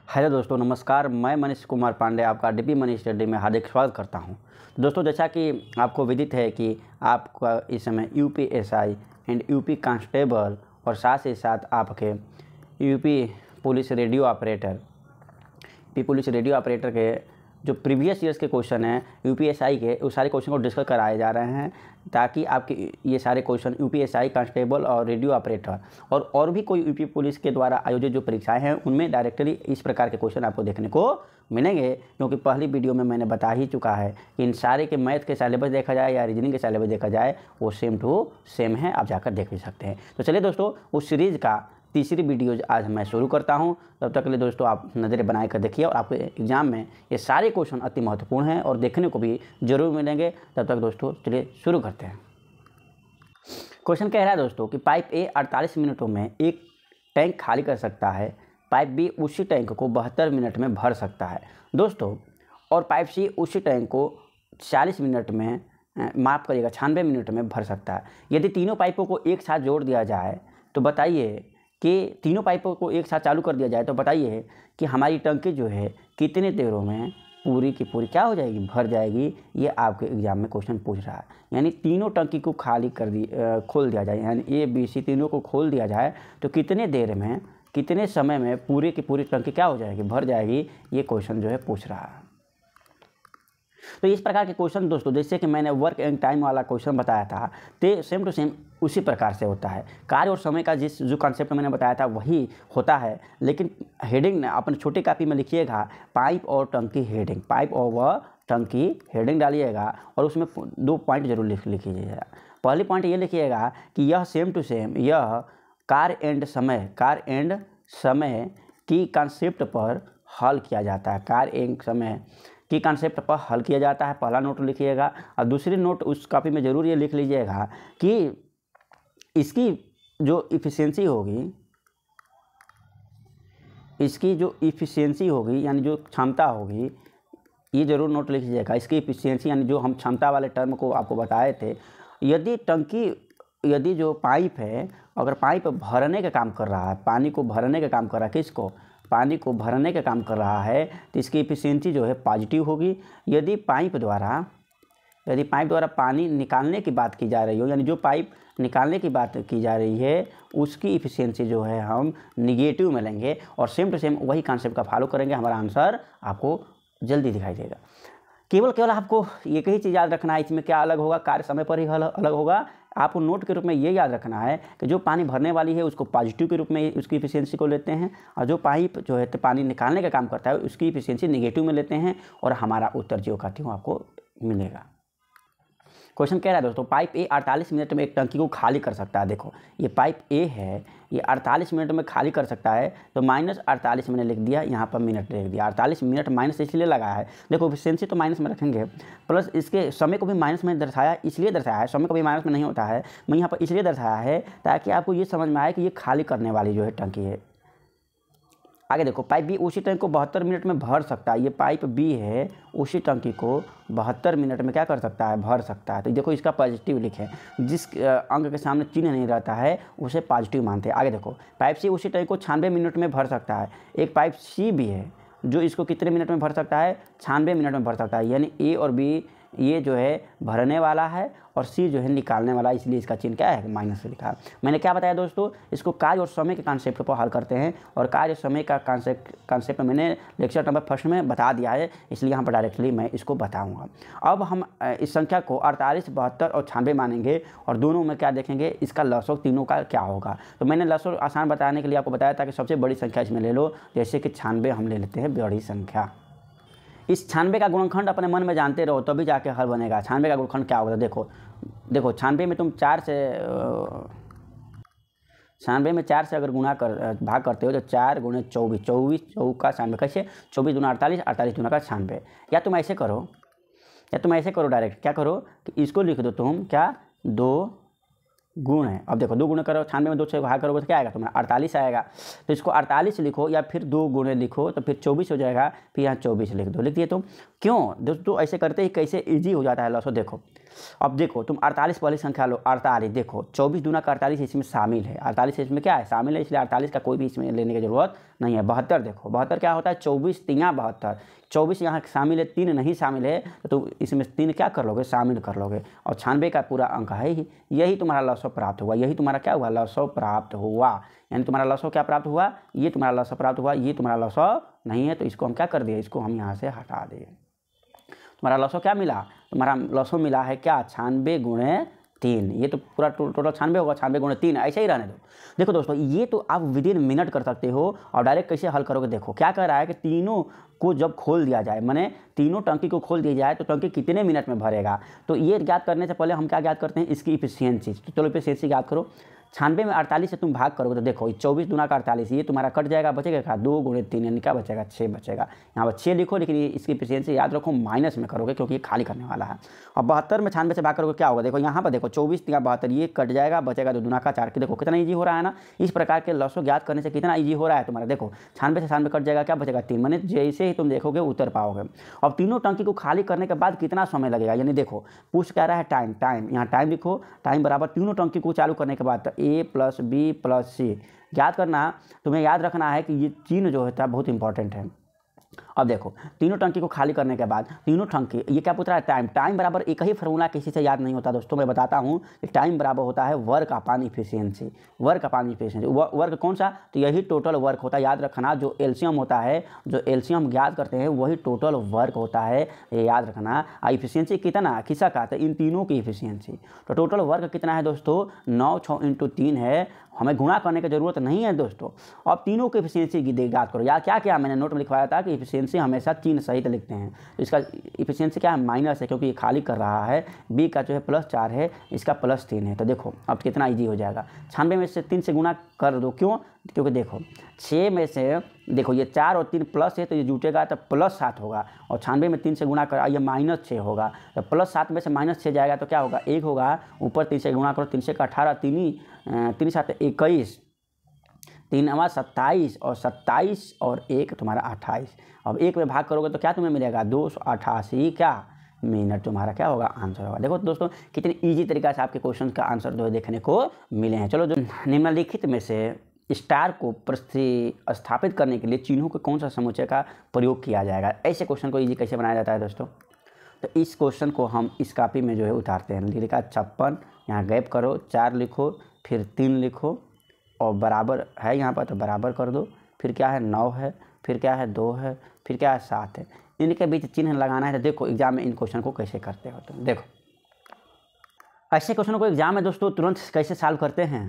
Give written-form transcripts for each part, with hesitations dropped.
Hello दोस्तों, नमस्कार। मैं मनीष कुमार पांडे आपका डीपी मनी स्टडी में हार्दिक स्वागत करता हूं। दोस्तों, जैसा कि आपको विदित है कि आपका इस समय यूपीएसआई एंड यूपी कांस्टेबल और साथ ही साथ आपके यूपी पुलिस रेडियो ऑपरेटर के जो प्रीवियस ईयर्स के क्वेश्चन हैं यूपीएसआई के, उस सारे क्वेश्चन को डिस्कस कराए जा रहे हैं ताकि आपके ये सारे क्वेश्चन यूपीएसआई, कांस्टेबल और रेडियो ऑपरेटर और भी कोई यूपी पुलिस के द्वारा आयोजित जो परीक्षाएं हैं उनमें डायरेक्टली इस प्रकार के क्वेश्चन आपको देखने को मिलेंगे। क्योंकि पहली वीडियो में मैंने बता ही चुका है कि इन सारे के मैथ के सिलेबस देखा जाए या रीजनिंग के सिलेबस देखा जाए वो सेम टू सेम है, आप जाकर देख भी सकते हैं। तो चलिए दोस्तों, उस सीरीज़ का तीसरी वीडियो आज मैं शुरू करता हूं। तब तक के लिए दोस्तों आप नज़रें बनाए कर देखिए और आपके एग्ज़ाम में ये सारे क्वेश्चन अति महत्वपूर्ण हैं और देखने को भी जरूर मिलेंगे। तब तक दोस्तों चलिए शुरू करते हैं। क्वेश्चन कह रहा है दोस्तों कि पाइप ए 48 मिनटों में एक टैंक खाली कर सकता है, पाइप बी उसी टैंक को 72 मिनट में भर सकता है दोस्तों, और पाइप सी उसी टैंक को 40 मिनट में 96 मिनट में भर सकता है। यदि तीनों पाइपों को एक साथ जोड़ दिया जाए तो बताइए कि तीनों पाइपों को एक साथ चालू कर दिया जाए तो बताइए कि हमारी टंकी जो है कितने देरों में पूरी की पूरी क्या हो जाएगी, भर जाएगी। ये आपके एग्जाम में क्वेश्चन पूछ रहा है। यानी तीनों टंकी को खाली कर खोल दिया जाए, यानी ए बी सी तीनों को खोल दिया जाए तो कितने देर में, कितने समय में पूरी की पूरी टंकी क्या हो जाएगी, भर जाएगी। ये क्वेश्चन जो है पूछ रहा है। तो इस प्रकार के क्वेश्चन दोस्तों, जैसे कि मैंने वर्क एंड टाइम वाला क्वेश्चन बताया था, तो सेम टू सेम उसी प्रकार से होता है। कार्य और समय का जो कॉन्सेप्ट मैंने बताया था वही होता है, लेकिन हेडिंग अपने छोटी कॉपी में लिखिएगा पाइप और टंकी हेडिंग, पाइप और टंकी हेडिंग डालिएगा और उसमें 2 पॉइंट जरूर लिखिएगा। पहली पॉइंट ये लिखिएगा कि यह सेम टू सेम यह कार्य एंड समय की कॉन्सेप्ट पर हल किया जाता है, कार्य एंड समय की कॉन्सेप्ट पर हल किया जाता है। पहला नोट लिखिएगा और दूसरी नोट उस कॉपी में ज़रूर ये लिख लीजिएगा कि इसकी जो इफ़िशियंसी होगी, यानी जो क्षमता होगी, ये ज़रूर नोट लिख लीजिएगा। इसकी इफ़िशियंसी यानी जो हम क्षमता वाले टर्म को आपको बताए थे। यदि जो पाइप है, अगर पाइप भरने का काम कर रहा है, पानी को भरने का काम कर रहा है, पानी को भरने का काम कर रहा है, तो इसकी इफ़िशियंसी जो है पॉजिटिव होगी। यदि पाइप द्वारा पानी निकालने की बात की जा रही हो, यानी जो पाइप निकालने की बात की जा रही है उसकी इफ़िशियंसी जो है हम निगेटिव में लेंगे और सेम टू सेम वही कॉन्सेप्ट का फॉलो करेंगे। हमारा आंसर आपको जल्दी दिखाई देगा। केवल आपको एक ही चीज़ याद रखना है, इसमें क्या अलग होगा, कार्य समय पर ही अलग होगा। आपको नोट के रूप में ये याद रखना है कि जो पानी भरने वाली है उसको पॉजिटिव के रूप में उसकी इफ़िशियंसी को लेते हैं, और जो पाइप जो है तो पानी निकालने का काम करता है उसकी इफ़िशियंसी निगेटिव में लेते हैं, और हमारा उत्तर जो कहती हूँ आपको मिलेगा। क्वेश्चन कह रहा है दोस्तों, पाइप ए 48 मिनट में एक टंकी को खाली कर सकता है। देखो ये पाइप ए है, ये 48 मिनट में खाली कर सकता है, तो -48 मैंने लिख दिया, यहाँ पर मिनट लिख दिया। 48 मिनट माइनस इसलिए लगा है, देखो एफिशिएंसी तो माइनस में रखेंगे, प्लस इसके समय को भी माइनस में दर्शाया, इसलिए दर्शाया है, समय को भी माइनस में नहीं होता है, मैं यहाँ पर इसलिए दर्शाया है ताकि आपको ये समझ में आए कि ये खाली करने वाली जो है टंकी है। आगे देखो, पाइप बी उसी टंकी को 72 मिनट में भर सकता है। ये पाइप बी है, उसी टंकी को 72 मिनट में क्या कर सकता है, भर सकता है। तो देखो इसका पॉजिटिव लिखे, जिस अंक के सामने चिन्ह नहीं रहता है उसे पॉजिटिव मानते हैं। आगे देखो, पाइप सी उसी टंकी को 96 मिनट में भर सकता है। एक पाइप सी भी है जो इसको कितने मिनट में भर सकता है, 96 मिनट में भर सकता है। यानी ए और बी ये जो है भरने वाला है और सी जो है निकालने वाला, इसलिए इसका चिन्ह क्या है, माइनस से लिखा है। मैंने क्या बताया दोस्तों, इसको कार्य और समय के कॉन्सेप्ट पर हल करते हैं, और कार्य समय का कॉन्सेप्ट मैंने लेक्चर नंबर 1 में बता दिया है, इसलिए यहाँ पर डायरेक्टली मैं इसको बताऊँगा। अब हम इस संख्या को 48, 72 और 96 मानेंगे, और दोनों में क्या देखेंगे, इसका लसक तीनों का क्या होगा। तो मैंने लसक आसान बताने के लिए आपको बताया था कि सबसे बड़ी संख्या इसमें ले लो, जैसे कि 96 हम ले लेते हैं बड़ी संख्या। इस 96 का गुणनखंड अपने मन में जानते रहो तभी जाके हल बनेगा। 96 का गुणनखंड क्या होगा, देखो 96 में तुम 4 से अगर भाग करते हो तो 4 × 24, 24 चौका 96, कैसे 24 दूना 48, 48 दूना का 96। या तुम ऐसे करो डायरेक्ट, क्या करो कि इसको लिख दो तुम, क्या 2 गुण है। अब देखो 2 गुण करो, 96 में 2 से भाग करोगे तो क्या आएगा तुम्हें, 48 आएगा। तो इसको 48 लिखो या फिर 2 गुणे लिखो तो फिर 24 हो जाएगा, फिर यहाँ 24 लिख दो। लिख दिए तुम। क्यों दोस्तों, ऐसे करते ही कैसे ईजी हो जाता है लसो। देखो अब देखो तुम 48 वाली संख्या लो, 48 देखो 24 दूना का 48 इसमें शामिल है, 48 इसमें क्या है शामिल है, इसलिए 48 का कोई भी इसमें लेने की जरूरत नहीं है। 72 देखो 72 क्या होता है 24 तिया 72, 24 यहाँ शामिल है 3 नहीं शामिल है तो इसमें 3 क्या कर लोगे शामिल कर लोगे और 96 का पूरा अंक है ही, यही तुम्हारा लसव प्राप्त हुआ, यही तुम्हारा क्या हुआ लसव प्राप्त हुआ, यानी तुम्हारा लसव क्या प्राप्त हुआ, ये तुम्हारा लसव प्राप्त हुआ, ये तुम्हारा लसव नहीं है तो इसको हम क्या कर दिए, इसको हम यहाँ से हटा दिए। तुम्हारा लसव क्या मिला, तुम्हारा लसव मिला है क्या 96 गुणे 3, ये तो पूरा टोटल 96 होगा, 96 गुणे 3 ऐसे ही रहने दो। देखो दोस्तों ये तो आप विदिन मिनट कर सकते हो और डायरेक्ट कैसे हल करोगे, देखो क्या कह रहा है कि तीनों को जब खोल दिया जाए, माने तीनों टंकी को खोल दिया जाए तो टंकी कितने मिनट में भरेगा, तो ये ज्ञात करने से पहले हम क्या ज्ञात करते हैं इसकी इफिशियंसी। तो चलो इफिशियंसी ज्ञात करो, 96 में 48 से तुम भाग करोगे तो देखो 24 दूना का 48, ये तुम्हारा कट जाएगा, बचेगा क्या 2 गुणे 3 यानी क्या बचेगा 6 बचेगा। यहाँ पर 6 लिखो, लेकिन इसकी एफिशिएंसी याद रखो माइनस में करोगे क्योंकि ये खाली करने वाला है। और 72 में 96 से भाग करोगे क्या होगा, देखो यहाँ पर देखो 24 तिया 72, ये कट जाएगा, बचेगा 2 दूना का 4 की, देखो कितना ईजी हो रहा है ना। इस प्रकार के लसो ज्ञात करने से कितना ईजी हो रहा है तुम्हारा, देखो 96 से 96 कट जाएगा, क्या बचेगा 3, माने जैसे ही तुम देखोगे उतर पाओगे। अब तीनों टंकी को खाली करने के बाद कितना समय लगेगा, यानी देखो पूछ कह रहा है टाइम, टाइम यहाँ टाइम लिखो, टाइम बराबर तीनों टंकी को चालू करने के बाद A + B + C याद करना, तुम्हें याद रखना है कि ये चिन्ह जो होता है बहुत इंपॉर्टेंट है। अब देखो तीनों टंकी को खाली करने के बाद तीनों टंकी, ये क्या पूछ रहा है टाइम, टाइम बराबर एक ही फार्मूला किसी से याद नहीं होता दोस्तों, मैं बताता हूँ कि टाइम बराबर होता है work upon efficiency, work upon efficiency. Work कौन सा, तो यही टोटल वर्क होता है, याद रखना जो एलसीएम होता है, जो एलसीएम ज्ञात करते हैं वही टोटल वर्क होता है, ये याद रखना। इफिशियंसी कितना किसका का, तो इन तीनों की इफिशियंसी। तो टोटल वर्क कितना है दोस्तों 9 6 × 3 है, हमें गुणा करने की जरूरत नहीं है दोस्तों। अब तीनों की इफिशियंसी याद करो, यार क्या क्या मैंने नोट में लिखवाया था कि इफिशियंसी हमेशा चिन्ह सहित लिखते हैं, तो इसका इफिशियंसी क्या है माइनस है क्योंकि ये खाली कर रहा है, बी का जो है +4 है, इसका +3 है। तो देखो अब कितना ईजी हो जाएगा, 96 में से 3 से गुणा कर दो, क्यों, क्योंकि देखो 6 में से देखो ये 4 और 3 प्लस है तो ये जुटेगा तो +7 होगा, और 96 में 3 से गुणा कर ये -6 होगा, तो +7 में से -6 जाएगा तो क्या होगा 1 होगा, ऊपर 3 से गुणा करो, 3 से 18, 3 7 21, 3 27 और 27 और 1 तुम्हारा 28। अब 1 में भाग करोगे तो क्या तुम्हें मिलेगा 288 क्या मिनट तुम्हारा क्या होगा आंसर होगा। देखो दोस्तों कितनी इजी तरीका से आपके क्वेश्चन का आंसर जो है देखने को मिले हैं। चलो जो निम्नलिखित में से स्टार को प्रतिस्थापित करने के लिए चिन्हों के कौन सा समुच्चय का प्रयोग किया जाएगा, ऐसे क्वेश्चन को इजी कैसे बनाया जाता है दोस्तों। तो इस क्वेश्चन को हम इस कॉपी में जो है उतारते हैं, लिखा 56, यहाँ गैप करो, 4 लिखो, फिर 3 लिखो और बराबर है यहाँ पर तो बराबर कर दो, फिर क्या है 9 है, फिर क्या है 2 है, फिर क्या है 7 है, इनके बीच चिन्ह लगाना है। तो देखो एग्जाम में इन क्वेश्चन को कैसे करते हो, तो देखो ऐसे क्वेश्चन को एग्जाम में दोस्तों तुरंत कैसे सॉल्व करते हैं।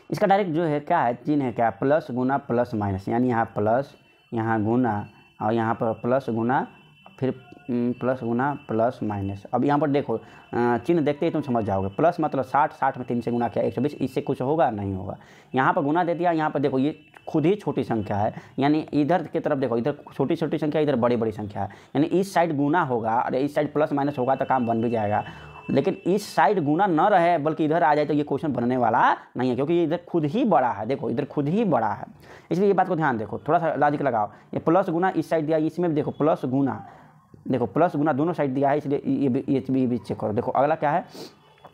इसका डायरेक्ट जो है क्या है चिन्ह है क्या प्लस गुना प्लस माइनस, यानी यहाँ प्लस यहाँ गुना और यहाँ पर प्लस गुना फिर प्लस गुना प्लस माइनस। अब यहाँ पर देखो चिन्ह देखते ही तुम समझ जाओगे, प्लस मतलब 60, 60 में 3 से गुना किया 120, इससे कुछ होगा नहीं होगा। यहाँ पर गुना दे दिया, यहाँ पर देखो ये खुद ही छोटी संख्या है, यानी इधर की तरफ देखो इधर छोटी छोटी संख्या इधर बड़ी बड़ी संख्या है, यानी इस साइड गुना होगा और इस साइड प्लस माइनस होगा तो काम बन भी जाएगा। लेकिन इस साइड गुना न रहे बल्कि इधर आ जाए तो ये क्वेश्चन बनने वाला नहीं है, क्योंकि ये इधर खुद ही बड़ा है, देखो इधर खुद ही बड़ा है, इसलिए ये बात को ध्यान देखो, थोड़ा सा लॉजिक लगाओ। ये प्लस गुना इस साइड दिया, इसमें भी देखो प्लस गुना, देखो प्लस गुना दोनों साइड दिया है, इसलिए ये भी चेक करो। देखो अगला क्या है,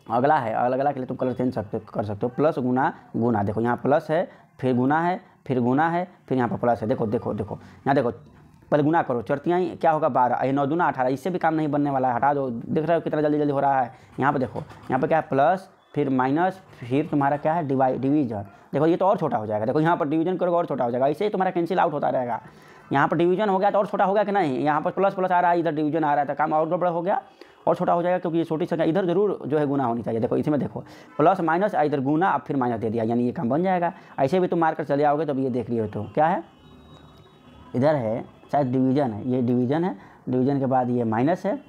अगला है, अगला के लिए तुम कलर चेंज कर सकते हो, प्लस गुना गुना, देखो यहाँ प्लस है फिर गुना है फिर गुना है फिर यहाँ पर प्लस है, देखो देखो देखो यहाँ देखो पहले गुना करो, चरतियाँ क्या होगा 12, ये 9 दूना 18, इससे भी काम नहीं बनने वाला है, हटा दो। देख रहे हो कितना जल्दी जल्दी हो रहा है। यहाँ पर देखो यहाँ पर क्या है प्लस फिर माइनस फिर तुम्हारा क्या है डिवीजन, देखो ये तो और छोटा हो जाएगा, देखो यहाँ पर डिवीजन करोगे और छोटा हो जाएगा, इससे ही तुम्हारा कैंसिल आउट होता रहेगा। यहाँ पर डिवीजन हो गया तो और छोटा हो गया कि नहीं, यहाँ पर प्लस प्लस आ रहा है, इधर डिवीजन आ रहा है तो काम और गड़बड़ हो गया और छोटा हो जाएगा, क्योंकि ये छोटी संख्या इधर जरूर जो है गुना होनी चाहिए। देखो इसमें देखो प्लस माइनस इधर गुना अब फिर माइनस दे दिया, यानी ये काम बन जाएगा। ऐसे भी तुम मार कर चले आओगे तो ये देख लियो, तो क्या है इधर है शायद डिवीजन है, ये डिवीजन है, डिवीजन के बाद ये माइनस है,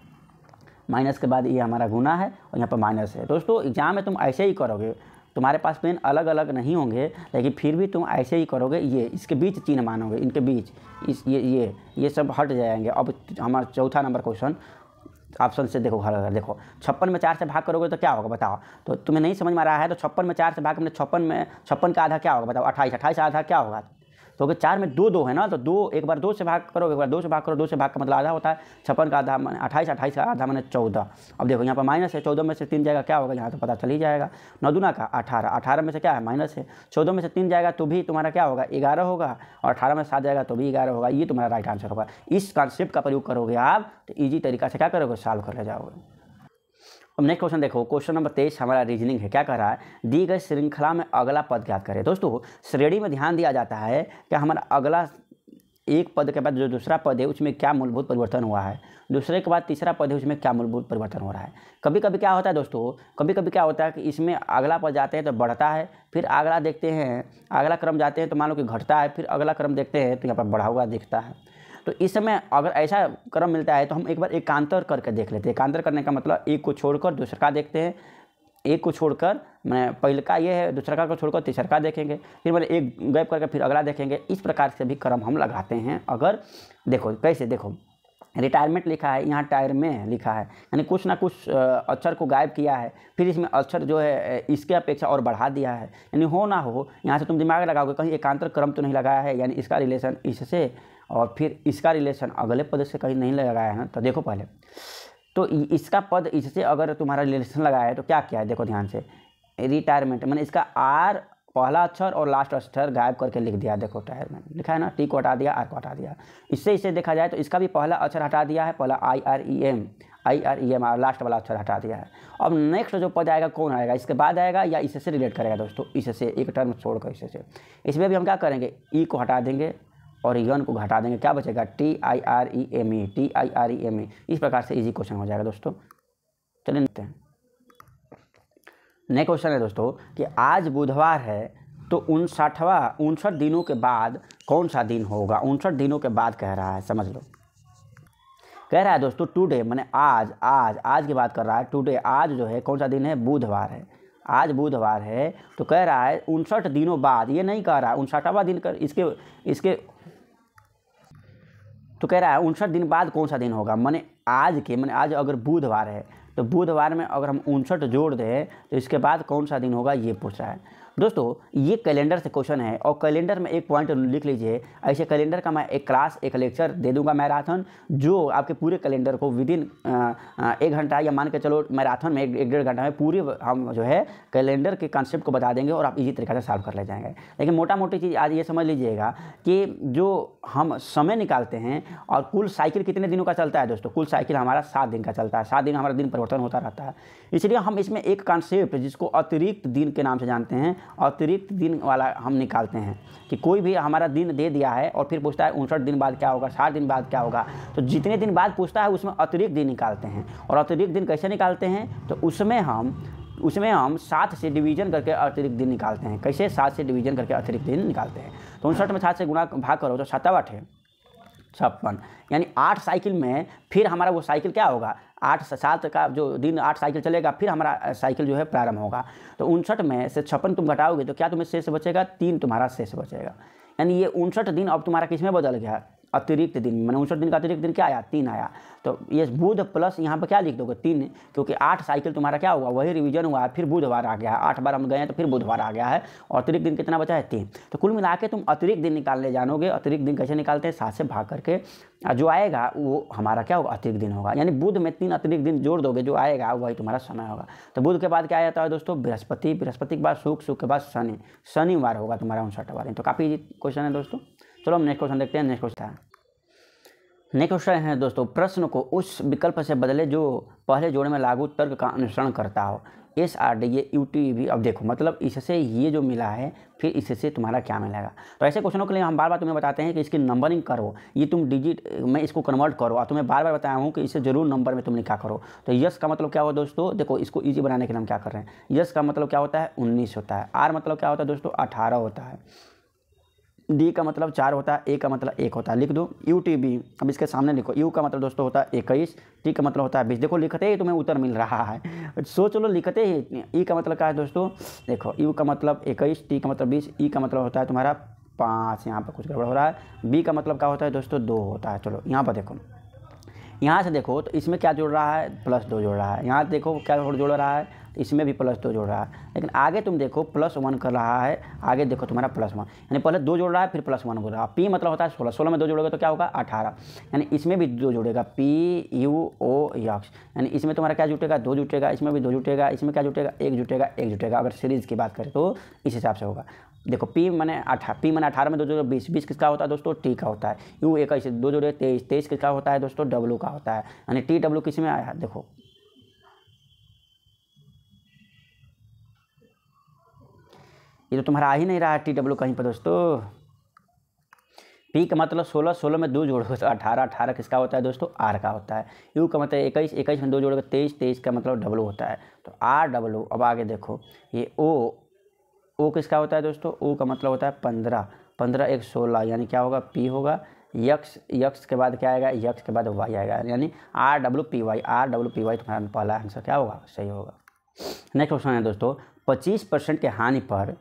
माइनस के बाद ये हमारा गुना है और यहाँ पर माइनस है। दोस्तों एग्जाम में तुम ऐसे ही करोगे, तुम्हारे पास पेन अलग अलग नहीं होंगे लेकिन फिर भी तुम ऐसे ही करोगे, ये इसके बीच चिन्ह मानोगे, इनके बीच इस ये सब हट जाएंगे। अब हमारा चौथा नंबर क्वेश्चन ऑप्शन से देखो हल कर, देखो 56 में 4 से भाग करोगे तो क्या होगा बताओ। तो तुम्हें नहीं समझ में आ रहा है तो 56 में 4 से भाग, 56 का आधा क्या होगा बताओ 28, 28 आधा क्या होगा तो अगर 4 में 2 2 है ना, तो 2 एक बार 2 से भाग करो, एक बार 2 से भाग करो, 2 से भाग का मतलब आधा होता है, 56 का आधा माने 28, 28 का आधा माने 14। अब देखो यहाँ पर माइनस है, 14 में से 3 जाएगा क्या होगा, यहाँ तो पता चल ही जाएगा, 9 दूना का 18, 18 में से क्या है माइनस है, 14 में से 3 जाएगा तो भी तुम्हारा क्या होगा 11 होगा, और 18 में 7 जाएगा तो भी 11 होगा। ये तुम्हारा राइट आंसर होगा। इस कॉन्सेप्ट का प्रयोग करोगे आप तो ईजी तरीका से क्या करोगे, सॉल्व कर ले जाओगे। अब नेक्स्ट क्वेश्चन देखो, क्वेश्चन नंबर 23 हमारा रीजनिंग है। क्या कह रहा है, दी गई श्रृंखला में अगला पद ज्ञात करें। दोस्तों श्रेणी में ध्यान दिया जाता है कि हमारा अगला एक पद के बाद जो दूसरा पद है उसमें क्या मूलभूत परिवर्तन हुआ है, दूसरे के बाद तीसरा पद है उसमें क्या मूलभूत परिवर्तन हो रहा है। कभी कभी क्या होता है दोस्तों, कभी कभी क्या होता है कि इसमें अगला पद जाते हैं तो बढ़ता है, फिर अगला देखते हैं, अगला क्रम जाते हैं तो मान लो कि घटता है, फिर अगला क्रम देखते हैं तो यहाँ पर बढ़ा हुआ दिखता है। तो इस समय अगर ऐसा क्रम मिलता है तो हम एक बार एकांतर करके देख लेते हैं। एकांतर करने का मतलब एक को छोड़कर दूसरा का देखते हैं, एक को छोड़कर मैं पहले का ये है, दूसरा का छोड़कर तीसरा का देखेंगे, फिर मैंने एक गैप करके फिर अगला देखेंगे। इस प्रकार से भी क्रम हम लगाते हैं। अगर देखो कैसे, देखो रिटायरमेंट लिखा है, यहाँ टायर में लिखा है, यानी कुछ ना कुछ अक्षर को गायब किया है, फिर इसमें अक्षर जो है इसके अपेक्षा और बढ़ा दिया है। यानी हो ना हो यहाँ से तुम दिमाग लगाओगे कहीं एकांतर क्रम तो नहीं लगाया है, यानी इसका रिलेशन इससे और फिर इसका रिलेशन अगले पद से कहीं नहीं लगाया है ना। तो देखो पहले तो इसका पद इससे अगर तुम्हारा रिलेशन लगाया है तो क्या किया है, देखो ध्यान से, रिटायरमेंट मैंने इसका आर पहला अक्षर और लास्ट अक्षर गायब करके लिख दिया। देखो रिटायरमेंट लिखा है ना, टी को हटा दिया, आर को हटा दिया। इससे देखा जाए तो इसका भी पहला अक्षर हटा दिया है, पहला IREM और लास्ट वाला अक्षर हटा दिया है। अब नेक्स्ट जो पद आएगा कौन आएगा, इसके बाद आएगा या इससे रिलेट करेगा दोस्तों, इससे एक टर्म छोड़कर इससे। इसमें भी हम क्या करेंगे, ई को हटा देंगे और यन को घटा देंगे, क्या बचेगा TIREME। इस प्रकार से इजी क्वेश्चन हो जाएगा दोस्तों। चलिए देखते हैं नेक्स्ट क्वेश्चन है दोस्तों कि आज बुधवार है तो 59 दिनों के बाद कौन सा दिन होगा। 59 दिनों के बाद कह रहा है, समझ लो। कह रहा है दोस्तों टुडे मैंने आज की बात कर रहा है। टुडे आज जो है कौन सा दिन है, बुधवार है। आज बुधवार है तो कह रहा है 59 दिनों बाद, ये नहीं कह रहा है 59वां दिन कर इसके तो कह रहा है 59 दिन बाद कौन सा दिन होगा। मैंने आज अगर बुधवार है तो बुधवार में अगर हम 59 जोड़ दें तो इसके बाद कौन सा दिन होगा, ये पूछ रहा है दोस्तों। ये कैलेंडर से क्वेश्चन है और कैलेंडर में एक पॉइंट लिख लीजिए। ऐसे कैलेंडर का मैं एक क्लास एक लेक्चर दे दूंगा मैराथन, जो आपके पूरे कैलेंडर को विदिन 1 घंटा या मान के चलो मैराथन में 1-1.5 घंटा में पूरी हम जो है कैलेंडर के कॉन्सेप्ट को बता देंगे और आप इजी तरीके से सॉल्व कर ले जाएंगे। लेकिन मोटा मोटी चीज़ आज ये समझ लीजिएगा कि जो हम समय निकालते हैं और कुल साइकिल कितने दिनों का चलता है दोस्तों, कुल साइकिल हमारा 7 दिन का चलता है। 7 दिन हमारा दिन परिवर्तन होता रहता है। इसलिए हम इसमें एक कॉन्सेप्ट जिसको अतिरिक्त दिन के नाम से जानते हैं, अतिरिक्त दिन वाला हम निकालते हैं कि कोई भी हमारा दिन दे दिया है और फिर पूछता है 59 दिन बाद क्या होगा, 7 दिन बाद क्या होगा, तो जितने दिन बाद पूछता है उसमें अतिरिक्त दिन निकालते हैं। और अतिरिक्त दिन कैसे निकालते हैं, तो उसमें हम 7 से डिवीजन करके अतिरिक्त दिन निकालते हैं। कैसे, 7 से डिवीजन करके अतिरिक्त दिन निकालते हैं। तो 59 में 7 से गुणा भाग करो तो 7 है 56, यानी 8 साइकिल में फिर हमारा वो साइकिल क्या होगा, 8 से 7 का जो दिन 8 साइकिल चलेगा फिर हमारा साइकिल जो है प्रारंभ होगा। तो 59 में से 56 तुम घटाओगे तो क्या तुम्हें शेष बचेगा, 3 तुम्हारा शेष बचेगा। यानी ये 59 दिन अब तुम्हारा किस में बदल गया, अतिरिक्त दिन। मैंने 59 दिन का अतिरिक्त दिन क्या आया, 3 आया। तो ये बुध प्लस यहाँ पर क्या लिख दोगे 3, क्योंकि 8 साइकिल तुम्हारा क्या हुआ, वही रिवीजन हुआ है, फिर बुधवार आ गया है। 8 बार हम गए हैं तो फिर बुधवार आ गया है और अतिरिक्त दिन कितना बचा है, 3। तो कुल मिला के तुम अतिरिक्त दिन निकालने जानोगे। अतिरिक्त दिन कैसे निकालते हैं, 7 से भाग करके जो आएगा वो हमारा क्या होगा, अतिरिक्त दिन होगा। यानी बुध में 3 अतिरिक्त दिन जोड़ दोगे, जो आएगा वही तुम्हारा समय होगा। तो बुध के बाद क्या आता है दोस्तों, बृहस्पति, बृहस्पति के बाद शुक्र, के बाद शनि, शनिवार होगा तुम्हारा 59वां दिन। तो काफ़ी क्वेश्चन है दोस्तों। चलो हम नेक्स्ट क्वेश्चन देखते हैं। नेक्स्ट क्वेश्चन है दोस्तों, प्रश्न को उस विकल्प से बदले जो पहले जोड़े में लागू तर्क का अनुसरण करता हो। SRD ये UTV। अब देखो मतलब इससे ये जो मिला है फिर इससे तुम्हारा क्या मिलेगा। तो ऐसे क्वेश्चनों के लिए हम बार बार तुम्हें बताते हैं कि इसकी नंबरिंग करो, ये तुम डिजिट में इसको कन्वर्ट करो। और तुम्हें बार बार बताया हूँ कि इसे जरूर नंबर में तुम लिखा करो। तो यस का मतलब क्या हुआ दोस्तों, देखो इसको ईजी बनाने के लिए हम क्या कर रहे हैं, यस का मतलब क्या होता है 19 होता है, आर मतलब क्या होता है दोस्तों 18 होता है, डी का मतलब 4 होता है, ए का मतलब 1 होता है। लिख दो UTB। अब इसके सामने लिखो, यू का मतलब दोस्तों होता है 21, टी का मतलब होता है 20। देखो लिखते ही तुम्हें उत्तर मिल रहा है, सोच लो लिखते ही। ई का मतलब क्या है दोस्तों, देखो यू का मतलब 21, टी का मतलब 20, ई का मतलब होता है तुम्हारा 5, यहाँ पर कुछ गड़बड़ हो रहा है। बी का मतलब क्या होता है दोस्तों 2 होता है। चलो यहाँ पर देखो, यहाँ से देखो तो इसमें क्या जोड़ रहा है, +2 जोड़ रहा है। यहाँ देखो क्या जोड़ रहा है, इसमें भी +2 जोड़ रहा है, लेकिन आगे तुम देखो +1 कर रहा है, आगे देखो तुम्हारा +1, यानी पहले 2 जोड़ रहा है फिर +1 बोल रहा है। P मतलब होता है 16, 16 में 2 जोड़ोगे तो क्या होगा 18, यानी इसमें भी 2 जोड़ेगा PUO यक्स, यानी इसमें तुम्हारा क्या जुटेगा 2 जुटेगा, इसमें भी 2 जुटेगा, इसमें क्या जुटेगा 1 जुटेगा, 1 जुटेगा। अगर सीरीज़ की बात करें तो इस हिसाब से होगा। देखो P माने 18 में 2 जोड़े 20, 20 किसका होता है दोस्तों T का होता है। U 21 2 जोड़े 23, 23 किसका होता है दोस्तों W का होता है, यानी TW किस में आया है देखो, ये तो तुम्हारा आ ही नहीं रहा है TW कहीं पर दोस्तों। P का मतलब 16, 16 में 2 जोड़ोगे तो 18, 18 किसका होता है दोस्तों R का होता है। U का मतलब 21, 21 में 2 जोड़ोगे 23, 23 का मतलब W होता है, तो RW। अब आगे देखो ये O किसका होता है दोस्तों, O का मतलब होता है 15, 15 1 16, यानी क्या होगा P होगा, यक्स के बाद क्या आएगा, यक्स के बाद Y आएगा, यानी RWPY, RWPY तुम्हारा पहला आंसर क्या होगा, सही होगा। नेक्स्ट क्वेश्चन है दोस्तों, 25% के हानि पर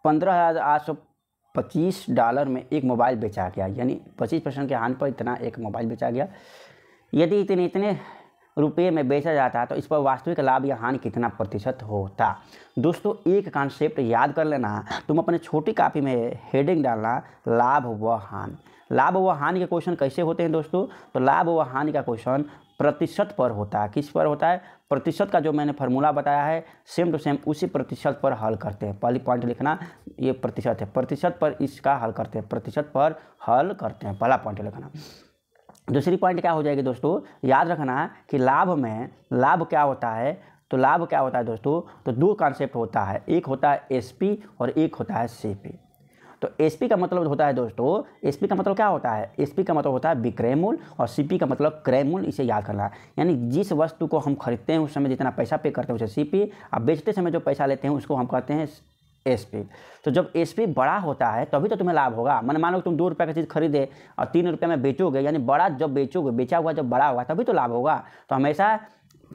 $15,825 में एक मोबाइल बेचा गया, यानी 25% के हानि पर इतना एक मोबाइल बेचा गया। यदि इतने रुपये में बेचा जाता तो इस पर वास्तविक लाभ या हानि कितना प्रतिशत होता। दोस्तों एक कॉन्सेप्ट याद कर लेना, तुम अपने छोटी कॉपी में हेडिंग डालना लाभ व हानि। लाभ व हानि के क्वेश्चन कैसे होते हैं दोस्तों, तो लाभ व हानि का क्वेश्चन प्रतिशत पर होता है। किस पर होता है, प्रतिशत का जो मैंने फार्मूला बताया है सेम टू सेम उसी प्रतिशत पर हल करते हैं। पहली पॉइंट लिखना, ये प्रतिशत है, प्रतिशत पर इसका हल करते हैं, प्रतिशत पर हल करते हैं, पहला पॉइंट लिखना। दूसरी पॉइंट क्या हो जाएगी दोस्तों, याद रखना कि लाभ में लाभ क्या होता है, तो लाभ क्या होता है दोस्तों, तो 2 कॉन्सेप्ट होता है, एक होता है SP और एक होता है CP। तो SP का मतलब होता है दोस्तों, SP का मतलब क्या होता है, SP का मतलब होता है विक्रय मूल्य और CP का मतलब क्रय मूल्य, इसे याद करना है। यानी जिस वस्तु को हम खरीदते हैं उस समय जितना पैसा पे करते हैं उसे CP, और बेचते समय जो पैसा लेते हैं उसको हम कहते हैं SP। तो जब SP बड़ा होता है तभी तो तुम्हें लाभ होगा। मान लो तुम 2 रुपये की चीज़ खरीदे और 3 रुपये में बेचोगे, यानी बड़ा जब बेचोगे, बेचा हुआ जब बड़ा होगा तभी तो लाभ होगा। तो हमेशा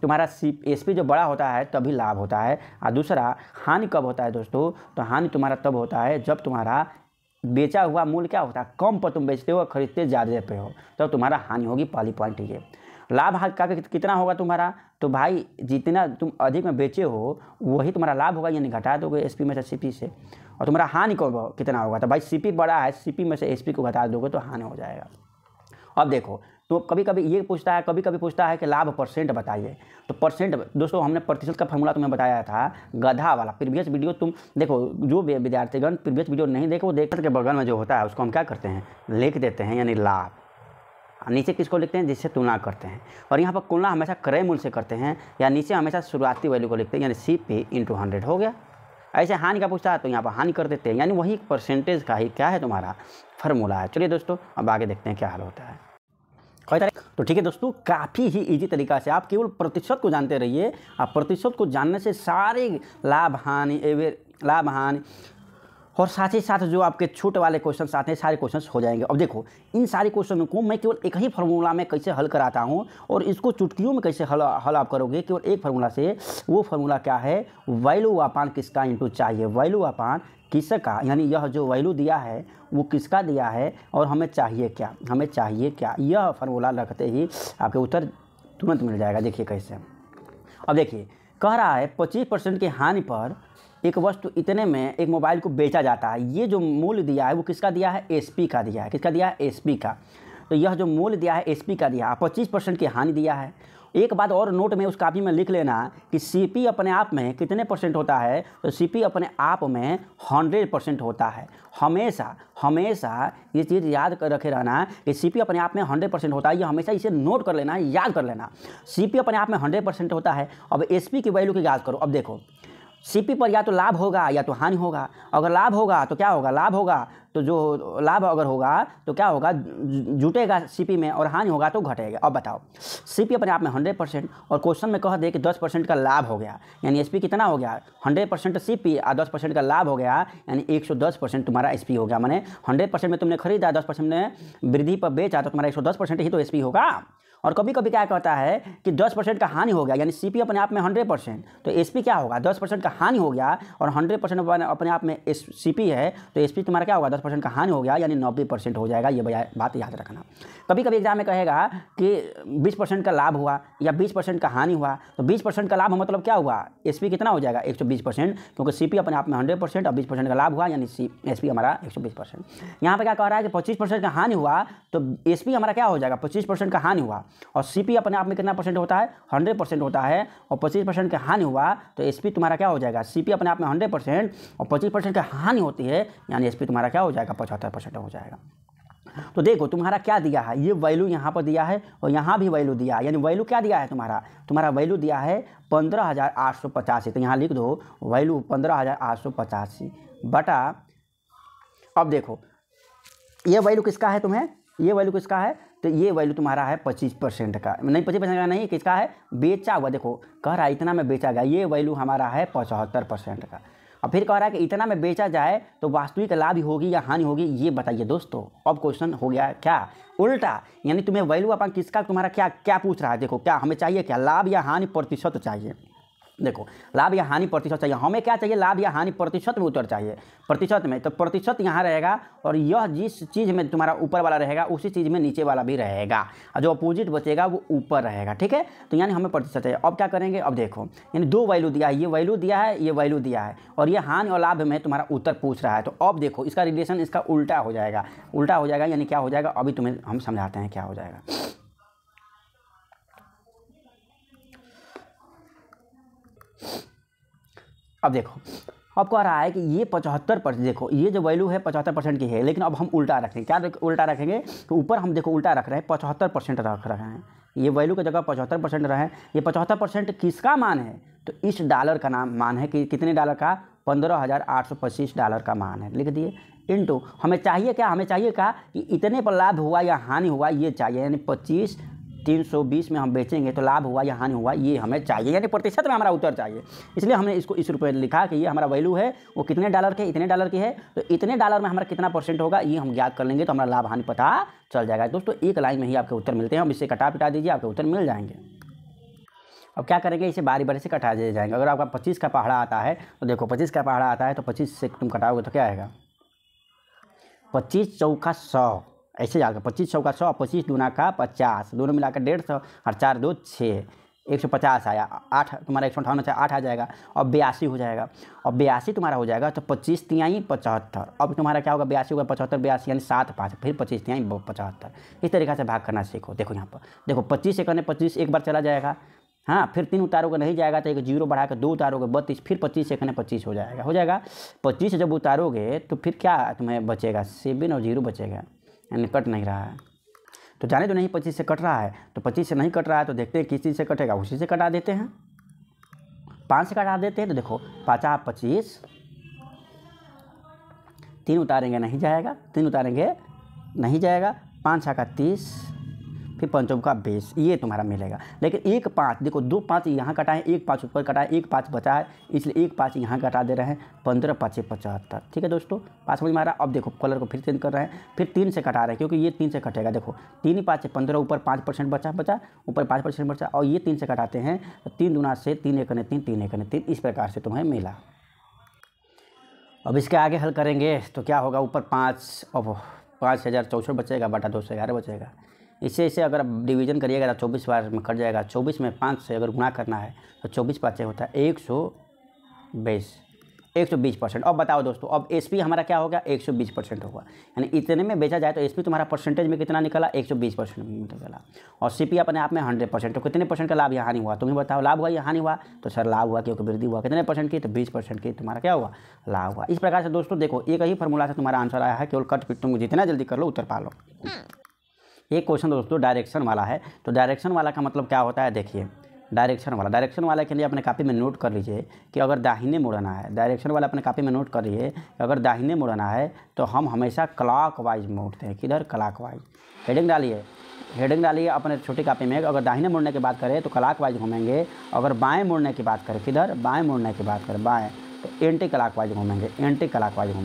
तुम्हारा SP जो बड़ा होता है तभी लाभ होता है। और दूसरा हानि कब होता है दोस्तों, तो हानि तुम्हारा तब होता है जब तुम्हारा बेचा हुआ मूल्य क्या होता है, कम पर तुम बेचते हो, खरीदते ज़्यादा पे हो, तब तुम्हारा हानि होगी। पहली पॉइंट ये। लाभ का कितना होगा तुम्हारा, तो भाई जितना तुम अधिक में बेचे हो वही तुम्हारा लाभ होगा, यानी घटा दोगे SP में से CP से। और तुम्हारा हानि को कितना होगा, तो भाई CP बड़ा है, CP में से SP को घटा दोगे तो हानि हो जाएगा। अब देखो तो कभी कभी ये पूछता है, कभी कभी पूछता है कि लाभ परसेंट बताइए। तो परसेंट दोस्तों हमने प्रतिशत का फॉर्मूला तुम्हें बताया था गधा वाला, प्रीवियस वीडियो तुम देखो, जो विद्यार्थीगण प्रीवियस वीडियो नहीं देखो वो देखकर के बगल में जो होता है उसको हम क्या करते हैं, लिख देते हैं, यानी लाभ। नीचे किसको लिखते हैं, जिससे तुलना करते हैं। और यहाँ पर तुलना हमेशा क्रय मूल्य से करते हैं, या नीचे हमेशा शुरुआती वैल्यू को लिखते हैं, यानी CP × 100 हो गया। ऐसे हानि का पूछता है तो यहाँ पर हानि कर देते हैं, यानी वही परसेंटेज का ही क्या है तुम्हारा फार्मूला है। चलिए दोस्तों अब आगे देखते हैं क्या हाल होता है। तो ठीक है दोस्तों, काफ़ी ही इजी तरीका से आप केवल प्रतिशत को जानते रहिए। आप प्रतिशत को जानने से सारे लाभ हानि और साथ ही साथ जो आपके छूट वाले क्वेश्चन आते हैं सारे क्वेश्चंस हो जाएंगे। अब देखो इन सारे क्वेश्चनों को मैं केवल एक ही फार्मूला में कैसे हल कराता हूं, और इसको चुटकियों में कैसे हल आप करोगे केवल एक फार्मूला से। वो फार्मूला क्या है, वैल्यू अपान किसका इंटू चाहिए, वैल्यू अपान किसका, यानी यह जो वैल्यू दिया है वो किसका दिया है और हमें चाहिए क्या, हमें चाहिए क्या। यह फार्मूला रखते ही आपके उत्तर तुरंत मिल जाएगा। देखिए कैसे। अब देखिए कह रहा है 25% की हानि पर एक वस्तु इतने में एक मोबाइल को बेचा जाता है। ये जो मूल्य दिया है वो किसका दिया है, SP का दिया है। किसका दिया है, SP का। तो यह जो मूल्य दिया है SP का दिया है, 25% की हानि दिया है। एक बात और नोट में उस कापी में लिख लेना कि CP अपने आप में कितने % होता है, तो CP अपने आप में 100% होता है। हमेशा ये चीज़ याद कर रखे रहना कि CP अपने आप में 100% होता है। ये हमेशा इसे नोट कर लेना, याद कर लेना। CP अपने आप में 100% होता है। अब SP की वैल्यू की याद करो। अब देखो CP पर या तो लाभ होगा या तो हानि होगा। अगर लाभ होगा तो क्या होगा, लाभ होगा तो जो लाभ अगर होगा तो क्या होगा, जुटेगा CP में, और हानि होगा तो घटेगा। अब बताओ CP अपने आप में 100% और क्वेश्चन में कह दे कि 10% का लाभ हो गया, यानी SP कितना हो गया, 100% CP और 10% का लाभ हो गया, यानी 110% तुम्हारा SP हो गया। माने 100% में तुमने खरीदा, 10% में वृद्धि पर बेचा, तो तुम्हारा 110% ही तो SP होगा। और कभी कभी क्या कहता है कि 10% का हानि हो गया, यानी सीपी अपने आप में 100%, तो एसपी क्या होगा, 10% का हानि हो गया और 100% अपने आप में सीपी है, तो एसपी तुम्हारा क्या होगा, 10% का हानि हो गया यानी 90% हो जाएगा। ये बात याद रखना। कभी कभी एग्जाम में कहेगा कि 20% का लाभ हुआ या 20% का हानि हुआ, तो 20% का लाभ मतलब क्या हुआ, एसपी कितना हो जाएगा 120%, क्योंकि सीपी अपने आप में 100% और 20% का लाभ हुआ यानी एसपी हमारा 120%। यहाँ पे क्या कह रहा है कि 25% का हानि हुआ तो एसपी हमारा क्या हो जाएगा, 25% का हानि हुआ, और सीपी अपने आप में कितना परसेंट होता है, 100% होता है, और 25% का हानि हुआ तो एसपी तुम्हारा क्या हो जाएगा, सीपी अपने आप में 100% और 25% का हानि होती है यानी एसपी तुम्हारा क्या हो जाएगा, 75% हो जाएगा। तो देखो तुम्हारा क्या दिया है, ये वैल्यू यहाँ पर दिया है और यहाँ भी वैल्यू दिया है, यानी वैल्यू क्या दिया है, तुम्हारा वैल्यू दिया है 15,885। तो यहाँ लिख दो वैल्यू 15,885 बटा, अब देखो ये वैल्यू किसका है, ये वैल्यू किसका है, तो ये वैल्यू तुम्हारा है 25% का, नहीं 25% का नहीं, किसका है, बेचा हुआ। देखो कह रहा है इतना में बेचा गया, ये वैल्यू हमारा है 75% का। और फिर कह रहा है कि इतना में बेचा जाए तो वास्तविक लाभ होगी या हानि होगी, ये बताइए दोस्तों। अब क्वेश्चन हो गया क्या, उल्टा, यानी तुम्हें वैल्यू अपन किसका, तुम्हारा क्या क्या पूछ रहा है। देखो क्या हमें चाहिए, क्या लाभ या हानि प्रतिशत चाहिए। देखो लाभ या हानि प्रतिशत चाहिए, हमें क्या चाहिए, लाभ या हानि प्रतिशत में उत्तर चाहिए, प्रतिशत में। तो प्रतिशत यहाँ रहेगा और यह जिस चीज़ में तुम्हारा ऊपर वाला रहेगा उसी चीज़ में नीचे वाला भी रहेगा, और जो अपोजिट बचेगा वो ऊपर रहेगा, ठीक है। तो यानी हमें प्रतिशत चाहिए। अब क्या करेंगे, अब देखो यानी दो वैल्यू दिया है, ये वैल्यू दिया है, ये वैल्यू दिया है, और ये हानि और लाभ में तुम्हारा उत्तर पूछ रहा है। तो अब देखो इसका रिलेशन इसका उल्टा हो जाएगा, यानी क्या हो जाएगा, अभी तुम्हें हम समझाते हैं क्या हो जाएगा। अब देखो अब कह रहा है कि ये 75%, देखो ये जो वैल्यू है 75% की है, लेकिन अब हम उल्टा रखेंगे। क्या उल्टा रखेंगे, तो ऊपर हम देखो उल्टा रख रहे हैं, 75% रख रहे हैं, ये वैल्यू की जगह 75% रहे। ये 75% किसका मान है, तो इस डॉलर का मान है कि कितने डॉलर का, $15,825 का मान है, लिख दिए। इनटू हमें चाहिए क्या, कि इतने पर लाभ हुआ या हानि हुआ ये चाहिए, यानी 25,320 में हम बेचेंगे तो लाभ हुआ या हानि हुआ ये हमें चाहिए, यानी प्रतिशत में हमारा उत्तर चाहिए। इसलिए हमने इसको इस रुपये लिखा कि ये हमारा वैल्यू है वो कितने डॉलर के, इतने डॉलर की है, तो इतने डॉलर में हमारा कितना परसेंट होगा ये हम ज्ञात कर लेंगे तो हमारा लाभ हानि पता चल जाएगा। दोस्तों एक लाइन में ही आपके उत्तर मिलते हैं, हम इससे कटा पिटा दीजिए आपके उत्तर मिल जाएंगे। अब क्या करेंगे, इसे बारी बारी से कटा दिए जाएंगे। अगर आपका 25 का पहाड़ा आता है तो देखो 25 का पहाड़ा आता है तो 25 से तुम कटाओगे तो क्या आएगा, 25 चौका 100, ऐसे जाएगा 25 चौका 100, 25 दूना का 50, दोनों मिलाकर 150 और 4 2 6, 150 आया, 8 तुम्हारा 158 से 8 आ जाएगा और 82 हो जाएगा। और 82 तुम्हारा हो जाएगा तो 25 तिहाई 75। अब तुम्हारा क्या होगा, 82 होगा 75, 82 यानी 7 5, फिर 25 तिहाई 75। इस तरीक़े से भाग करना सीखो। देखो यहाँ पर देखो 25 से करने 25 एक बार चला जाएगा, हाँ, फिर 3 उतारोगे नहीं जाएगा तो एक जीरो बढ़ा कर 2 उतारोगे 32, फिर 25 से करने 25 हो जाएगा। 25 जब उतारोगे तो फिर क्या तुम्हें बचेगा, 7 और 0 बचेगा, यानी कट नहीं रहा है। तो जाने तो नहीं 25 से कट रहा है, तो 25 से नहीं कट रहा है तो देखते हैं किस चीज़ से कटेगा, उसी से कटा देते हैं, 5 से कटा देते हैं। तो देखो 5 25, 3 उतारेंगे नहीं जाएगा, 3 उतारेंगे नहीं जाएगा, 5 का 30, फिर 5 का 20, ये तुम्हारा मिलेगा। लेकिन 1 5 देखो 2 5 यहाँ कटाएं, 1 5 ऊपर कटाएं, 1 5 बचा है इसलिए 1 5 यहाँ कटा दे रहे हैं, 15 5 75। ठीक है दोस्तों, 5 समझ में आ रहा। अब देखो कलर को फिर चेंज कर रहे हैं, फिर 3 से कटा रहे हैं क्योंकि ये 3 से कटेगा। देखो 3 5 15, ऊपर 5% बचा, ऊपर 5% बचा, और ये 3 से कटाते हैं तो 3 दूना से 3 1 3, 3 1 3, इस प्रकार से तुम्हें मिला। अब इसके आगे हल करेंगे तो क्या होगा, ऊपर 5, अब 5064 बचेगा बटा 211 बचेगा। इससे अगर आप डिवीजन करिएगा तो 24 बार में कट जाएगा। 24 में 5 से अगर गुणा करना है तो 24 5 होता है 120%। अब बताओ दोस्तों, अब एसपी हमारा क्या होगा, 120% होगा, यानी इतने में बेचा जाए तो एसपी तुम्हारा परसेंटेज में कितना निकला, 120% में निकला। और सीपी अपने आप में 100%। तो कितने परसेंट का लाभ या हानि हुआ, तुम्हें बताओ, लाभ हुआ या हानि हुआ, तो सर लाभ हुआ क्योंकि वृद्धि हुआ। कितने परसेंट की, तो 20% की तुम्हारा क्या हुआ, लाभ हुआ। इस प्रकार से दोस्तों देखो एक ही फॉर्मूला से तुम्हारा आंसर आया है, केवल कट पिट तुम जितना जल्दी कर लो उत्तर पा लो। एक क्वेश्चन दोस्तों डायरेक्शन वाला है, तो डायरेक्शन वाला का मतलब क्या होता है, देखिए डायरेक्शन वाला के लिए अपने कॉपी में नोट कर लीजिए कि अगर दाहिने मुड़ना है, डायरेक्शन वाला अपने कॉपी में नोट कर लीजिए कि अगर दाहिने मुड़ना है तो हम हमेशा क्लॉकवाइज मोड़ते हैं। किधर, क्लॉकवाइज। हेडिंग डालिए अपने छोटी कॉपी में, अगर दाहिने मुड़ने की बात करें तो क्लॉकवाइज घूमेंगे, अगर बाएँ मुड़ने की बात करें, किधर, बाएँ मुड़ने की बात करें बाएँ, तो एंटी क्लॉकवाइज घूमेंगे, एंटी क्लॉकवाइज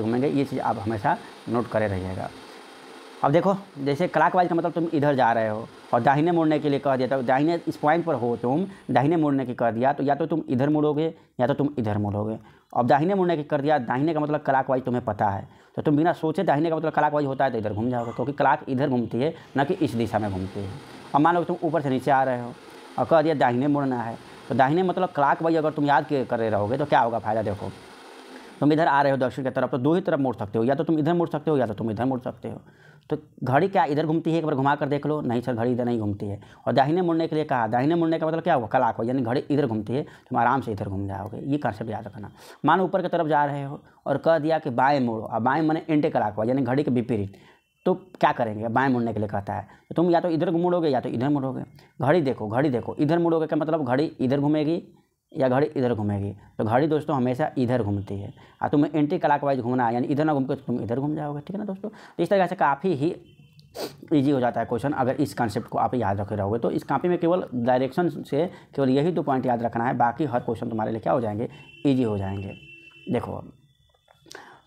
घूमेंगे। ये चीज़ आप हमेशा नोट करे रहिएगा। अब देखो, जैसे क्लॉकवाइज का मतलब तुम इधर जा रहे हो और दाहिने मुड़ने के लिए कह दिया, तो दाहिने इस पॉइंट पर हो तुम, दाहिने मुड़ने की कर दिया तो या तो तुम इधर मुड़ोगे या तो तुम इधर मुड़ोगे। अब दाहिने मुड़ने की कर दिया, दाहिने का मतलब क्लॉकवाइज तुम्हें पता है, तो तुम बिना सोचे दाहिने का मतलब क्लॉकवाइज होता है तो इधर घूम जाओगे, क्योंकि क्लॉक इधर घूमती है ना कि इस दिशा में घूमती है। अब मान लो तुम ऊपर से नीचे आ रहे हो और कह दिया दाहिने मुड़ना है, तो दाहिने मतलब क्लॉकवाइज अगर तुम याद कर रहे रहोगे तो क्या होगा फ़ायदा। देखो, तुम इधर आ रहे हो दक्षिण की तरफ, तो दो ही तरफ मुड़ सकते हो, या तो तुम इधर मुड़ सकते हो या तो तुम इधर मुड़ सकते हो। तो घड़ी क्या इधर घूमती है, एक बार घुमा कर देख लो, नहीं सर घड़ी इधर नहीं घूमती है। और दाहिने मुड़ने के लिए कहा, दाहिने मुड़ने का मतलब क्या हुआ, क्लॉकवाइज, यानी घड़ी इधर घूमती है, तुम आराम से इधर घूम जाओगे। ये कॉन्सेप्ट याद रखना। मानो ऊपर की तरफ जा रहे हो और कह दिया कि बाएँ मुड़ो, और बाएँ माने एंटी क्लॉकवाइज यानी घड़ी के विपरीत, तो क्या करेंगे, बाएँ मुड़ने के लिए कहता है, तो तुम या तो इधर मुड़ोगे या तो इधर मुड़ोगे। घड़ी देखो, घड़ी देखो, इधर मुड़ोगे का मतलब घड़ी इधर घूमेगी या घड़ी इधर घूमेगी, तो घड़ी दोस्तों हमेशा इधर घूमती है। और तुम्हें एंटी क्लॉकवाइज घूमना है, यानी इधर ना घूम के तुम इधर घूम जाओगे। ठीक है ना दोस्तों। तो इस तरह से काफ़ी ही ईजी हो जाता है क्वेश्चन अगर इस कॉन्सेप्ट को आप याद रखे रहोगे। तो इस कॉपी में केवल डायरेक्शन से केवल यही 2 पॉइंट याद रखना है, बाकी हर क्वेश्चन तुम्हारे लिए क्या हो जाएंगे, ईजी हो जाएंगे। देखो,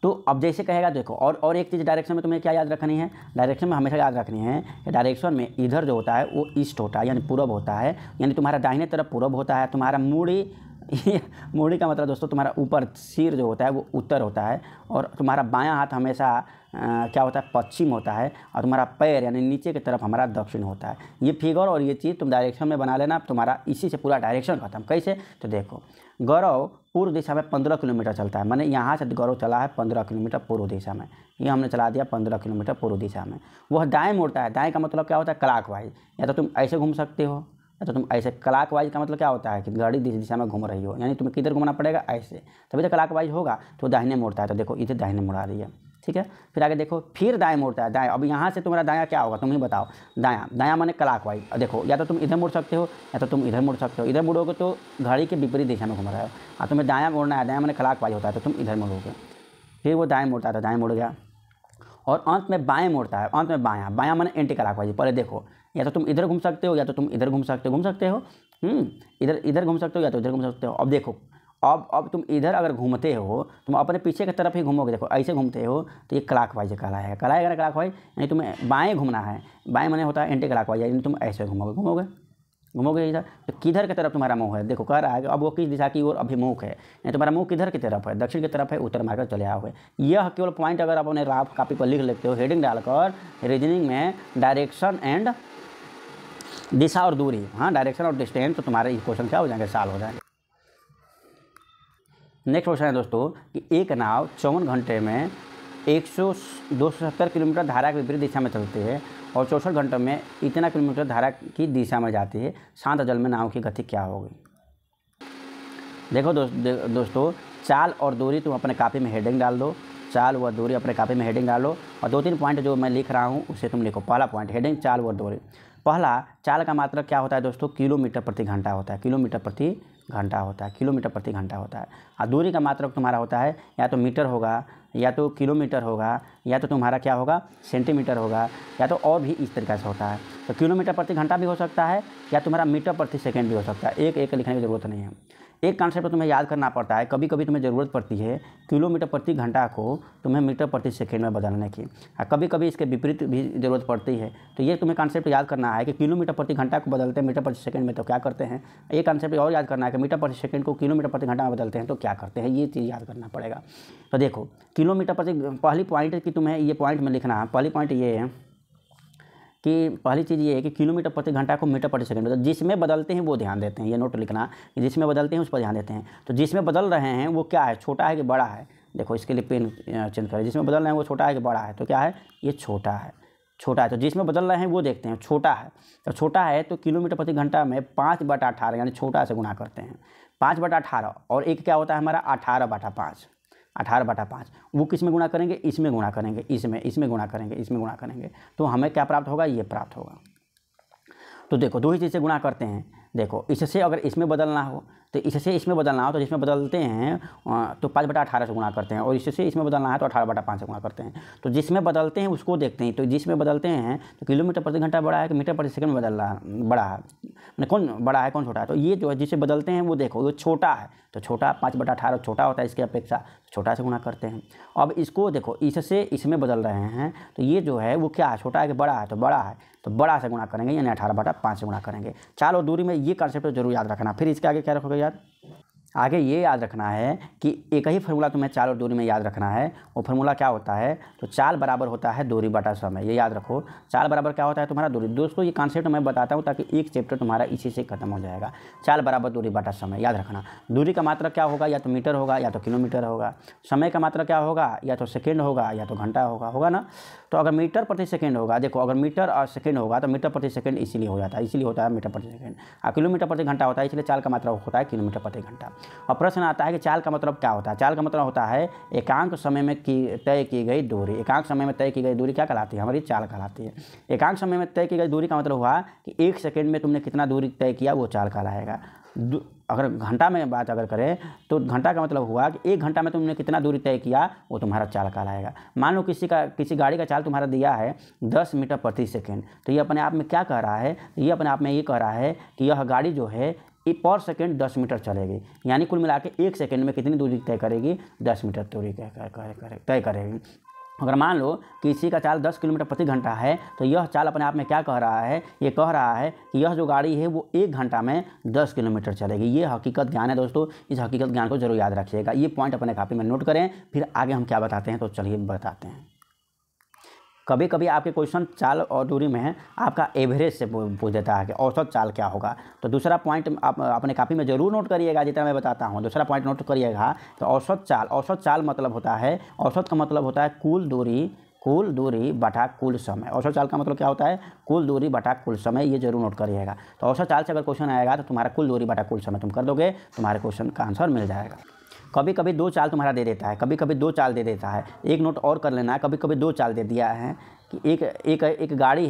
तो अब जैसे कहेगा, देखो और एक चीज़ डायरेक्शन में तुम्हें क्या याद रखनी है, डायरेक्शन में हमेशा याद रखनी है कि डायरेक्शन में इधर जो होता है वो ईस्ट होता है, यानी पूरब होता है, यानी तुम्हारा दाहिने तरफ पूरब होता है, तुम्हारा मूड़ी मूड़ी का मतलब दोस्तों तुम्हारा ऊपर सिर जो होता है वो उत्तर होता है, और तुम्हारा बायां हाथ हमेशा क्या होता है, पश्चिम होता है, और तुम्हारा पैर यानी नीचे की तरफ हमारा दक्षिण होता है। ये फिगर और ये चीज़ तुम डायरेक्शन में बना लेना, तुम्हारा इसी से पूरा डायरेक्शन खत्म। कैसे, तो देखो, गौरव पूर्व दिशा में 15 किलोमीटर चलता है, मैंने यहाँ से गौरव चला है 15 किलोमीटर पूर्व दिशा में, ये हमने चला दिया 15 किलोमीटर पूर्व दिशा में। वह दाएँ मुड़ता है, दाएँ का मतलब क्या होता है, क्लॉकवाइज, या तो तुम ऐसे घूम सकते हो या तो तुम ऐसे। क्लॉकवाइज का मतलब क्या होता है कि गाड़ी जिस दिशा में घूम रही हो, यानी तुम्हें किधर घूमना पड़ेगा, ऐसे, तभी तो क्लॉकवाइज होगा। तो दाहिने मुड़ता है, तो देखो इधर दाहिने मुड़ा दिया। ठीक है, फिर आगे देखो, फिर दाएं मुड़ता है, दाएं। अब यहाँ से तुम्हारा दायां क्या होगा, तुम ही बताओ। दायां, दायां माने क्लॉकवाइज। देखो, या तो तुम इधर मुड़ सकते हो या तो तुम इधर मुड़ सकते हो। इधर मुड़ोगे तो घड़ी के विपरीत दिशा में घूम रहे हो, और तुम्हें दायां मुड़ना है, दायां माने क्लॉकवाइज होता है, तो तुम इधर मुड़ोगे। फिर वो दाएँ मुड़ता है तो दाएँ मुड़ गया, और अंत में बाएँ मुड़ता है, अंत में बायाँ, बायाँ माने एंटी क्लॉकवाइज। पहले देखो, या तो तुम इधर घूम सकते हो या तो तुम इधर घूम सकते हो, इधर घूम सकते हो या तो इधर घूम सकते हो। अब देखो, अब तुम इधर अगर घूमते हो, तुम अपने पीछे की तरफ ही घूमोगे। देखो, ऐसे घूमते हो तो ये क्लॉकवाइज कहलाएगा, कहलाएगा ना क्लॉकवाइज, यानी तुम्हें बाएँ घूमना है। बाएँ माने होता है एंटी क्लॉकवाइज, यानी तुम ऐसे घूमोगे इधर। तो किधर की तरफ तुम्हारा मुँह है, देखो कह रहा है कि अब वो किस दिशा की ओर अभिमुख है, यानी तुम्हारा मुँह किधर की तरफ है, दक्षिण की तरफ है, उत्तर मार्ग चले आओगे। यह केवल पॉइंट अगर आप अपने रफ कॉपी पर लिख लेते हो, हेडिंग डालकर रीजनिंग में डायरेक्शन एंड दिशा और दूरी, हाँ डायरेक्शन और डिस्टेंस, तो तुम्हारे ये क्वेश्चन क्या हो जाएंगे, सॉल्व हो जाएंगे। नेक्स्ट क्वेश्चन है दोस्तों कि एक नाव 54 घंटे में 270 किलोमीटर धारा के विपरीत दिशा में चलती है और 64 घंटों में इतना किलोमीटर धारा की दिशा में जाती है, शांत जल में नाव की गति क्या होगी। देखो दोस्तों, चाल और दूरी तुम अपने कॉपी में हेडिंग डाल दो, चाल व दूरी अपने कॉपी में हेडिंग डालो, और 2-3 पॉइंट जो मैं लिख रहा हूँ उसे तुम लिखो। पहला पॉइंट हेडिंग, चाल व दूरी। पहला, चाल का मात्रक क्या होता है दोस्तों, किलोमीटर प्रति घंटा होता है, किलोमीटर प्रति घंटा होता है, किलोमीटर प्रति घंटा होता है। और दूरी का मात्रक तुम्हारा होता है या तो मीटर होगा, या तो किलोमीटर होगा, या तो तुम्हारा क्या होगा, सेंटीमीटर होगा, या तो और भी इस तरीके से होता है। तो किलोमीटर प्रति घंटा भी हो सकता है, या तुम्हारा मीटर प्रति सेकेंड भी हो सकता है। एक एक लिखने की ज़रूरत नहीं है। एक कॉन्सेप्ट तुम्हें याद करना पड़ता है, कभी कभी तुम्हें ज़रूरत पड़ती है किलोमीटर प्रति घंटा को तुम्हें मीटर प्रति सेकंड में बदलने की, और कभी कभी इसके विपरीत भी ज़रूरत पड़ती है। तो ये तुम्हें कॉन्सेप्ट याद करना है कि किलोमीटर प्रति घंटा को बदलते हैं मीटर प्रति सेकंड में, तो क्या करते हैं। एक कॉन्सेप्ट और याद करना है कि मीटर प्रति सेकंड को किलोमीटर प्रति घंटा में बदलते हैं तो क्या करते हैं, ये चीज़ याद करना पड़ेगा। तो देखो, किलोमीटर प्रति, पहली पॉइंट की तुम्हें ये पॉइंट में लिखना है। पहली पॉइंट ये है कि पहली चीज़ ये है कि किलोमीटर प्रति घंटा को मीटर प्रति सेकंड, मतलब जिसमें बदलते हैं वो ध्यान देते हैं। ये नोट लिखना कि जिसमें बदलते हैं उस पर ध्यान देते हैं। तो जिसमें बदल रहे हैं वो क्या है, छोटा है कि बड़ा है। देखो, इसके लिए पेन चेंज करें, जिसमें बदल रहे हैं वो छोटा है कि बड़ा है, तो क्या है, ये छोटा है, छोटा है। तो जिसमें बदल रहे हैं वो देखते हैं, छोटा है। तो छोटा है तो किलोमीटर प्रति घंटा में 5/18 यानी छोटा से गुणा करते हैं, 5/18। और एक क्या होता है हमारा 18/5, 18/5। वो किस में गुणा करेंगे, इसमें गुणा करेंगे, इसमें गुणा करेंगे, इसमें गुणा करेंगे, तो हमें क्या प्राप्त होगा, ये प्राप्त होगा। तो देखो, दो ही चीज़ से गुणा करते हैं, देखो इससे अगर इसमें बदलना हो तो इससे इसमें बदलना हो तो जिसमें बदलते हैं तो 5/18 से गुणा करते हैं, और इससे इसमें बदलना है तो 18/5 से गुणा करते हैं। तो जिसमें बदलते हैं उसको देखते हैं। तो जिसमें बदलते हैं तो किलोमीटर प्रति घंटा बड़ा है कि मीटर प्रति सेकंड में बदल रहा है, बड़ा है, मैंने कौन बड़ा है कौन छोटा है। तो ये जो है जिसे बदलते हैं वो देखो वो छोटा है, तो छोटा 5/18 छोटा होता है इसकी अपेक्षा, छोटा से गुणा करते हैं। अब इसको देखो इससे इसमें बदल रहे हैं तो ये जो है वो क्या है, छोटा है कि बड़ा है, तो बड़ा है तो बड़ा से गुणा करेंगे, यानी 18/5 से गुणा करेंगे। चाल और दूरी में ये कॉन्सेप्ट तो जरूर याद रखना। फिर इसके आगे क्या रखोगे याद, आगे ये याद रखना है कि एक ही फार्मूला तुम्हें चाल और दूरी में याद रखना है। वो फार्मूला क्या होता है, तो चाल बराबर होता है दूरी बटा समय, ये याद रखो। चाल बराबर क्या होता है तुम्हारा दूरी। दोस्तों ये कॉन्सेप्ट मैं बताता हूँ ताकि एक चैप्टर तुम्हारा इसी से खत्म हो जाएगा। चाल बराबर दूरी बटा समय याद रखना। दूरी का मात्रक क्या होगा, या तो मीटर होगा या तो किलोमीटर होगा। समय का मात्रक क्या होगा, या तो सेकेंड होगा या तो घंटा होगा ना। तो अगर मीटर प्रति सेकेंड होगा, देखो अगर मीटर और सेकेंड होगा तो मीटर प्रति सेकेंड इसीलिए हो जाता है, इसीलिए होता है मीटर प्रति सेकेंड। और किलोमीटर प्रति घंटा होता है, इसलिए चाल का मात्रक होता है किलोमीटर प्रति घंटा। और प्रश्न आता है कि चाल का मतलब क्या होता है। चाल का मतलब होता है एकांक समय में तय की गई दूरी। एकांक समय में तय की गई दूरी क्या कहलाती है, हमारी चाल कहलाती है। एकांक समय में तय की गई दूरी का मतलब हुआ कि 1 सेकेंड में तुमने कितना दूरी तय किया वो चाल कहलाएगा। अगर घंटा में बात अगर करें तो घंटा का मतलब हुआ कि 1 घंटा में तुमने कितना दूरी तय किया वो तुम्हारा चाल कहलाएगा। मान लो किसी गाड़ी का चाल तुम्हारा दिया है 10 मीटर प्रति सेकेंड, तो ये अपने आप में क्या कह रहा है, ये अपने आप में ये कह रहा है कि यह गाड़ी जो है पर सेकेंड 10 मीटर चलेगी, यानी कुल मिला के 1 सेकेंड में कितनी दूरी तय करेगी, 10 मीटर दूरी तय करेगी। अगर मान लो किसी का चाल 10 किलोमीटर प्रति घंटा है तो यह चाल अपने आप में क्या कह रहा है, ये कह रहा है कि यह जो गाड़ी है वो 1 घंटा में 10 किलोमीटर चलेगी। ये हकीकत ज्ञान है दोस्तों, इस हकीकत ज्ञान को जरूर याद रखिएगा। ये पॉइंट अपने कॉपी में नोट करें, फिर आगे हम क्या बताते हैं तो चलिए बताते हैं। कभी कभी आपके क्वेश्चन चाल और दूरी में आपका एवरेज से पूछ देता है कि औसत चाल क्या होगा। तो दूसरा पॉइंट आप अपने कॉपी में जरूर नोट करिएगा, जितना मैं बताता हूँ। दूसरा पॉइंट नोट करिएगा तो औसत चाल मतलब होता है, औसत का मतलब होता है कुल दूरी बटा कुल समय। औसत चाल का मतलब क्या होता है, कुल दूरी बटा कुल समय, ये जरूर नोट करिएगा। तो औसत चाल से अगर क्वेश्चन आएगा तो तुम्हारा कुल दूरी बटा कुल समय तुम कर दोगे, तुम्हारे क्वेश्चन का आंसर मिल जाएगा। कभी कभी 2 चाल तुम्हारा दे देता है, कभी कभी 2 चाल दे देता है। एक नोट और कर लेना है, कभी कभी 2 चाल दे दिया है कि एक गाड़ी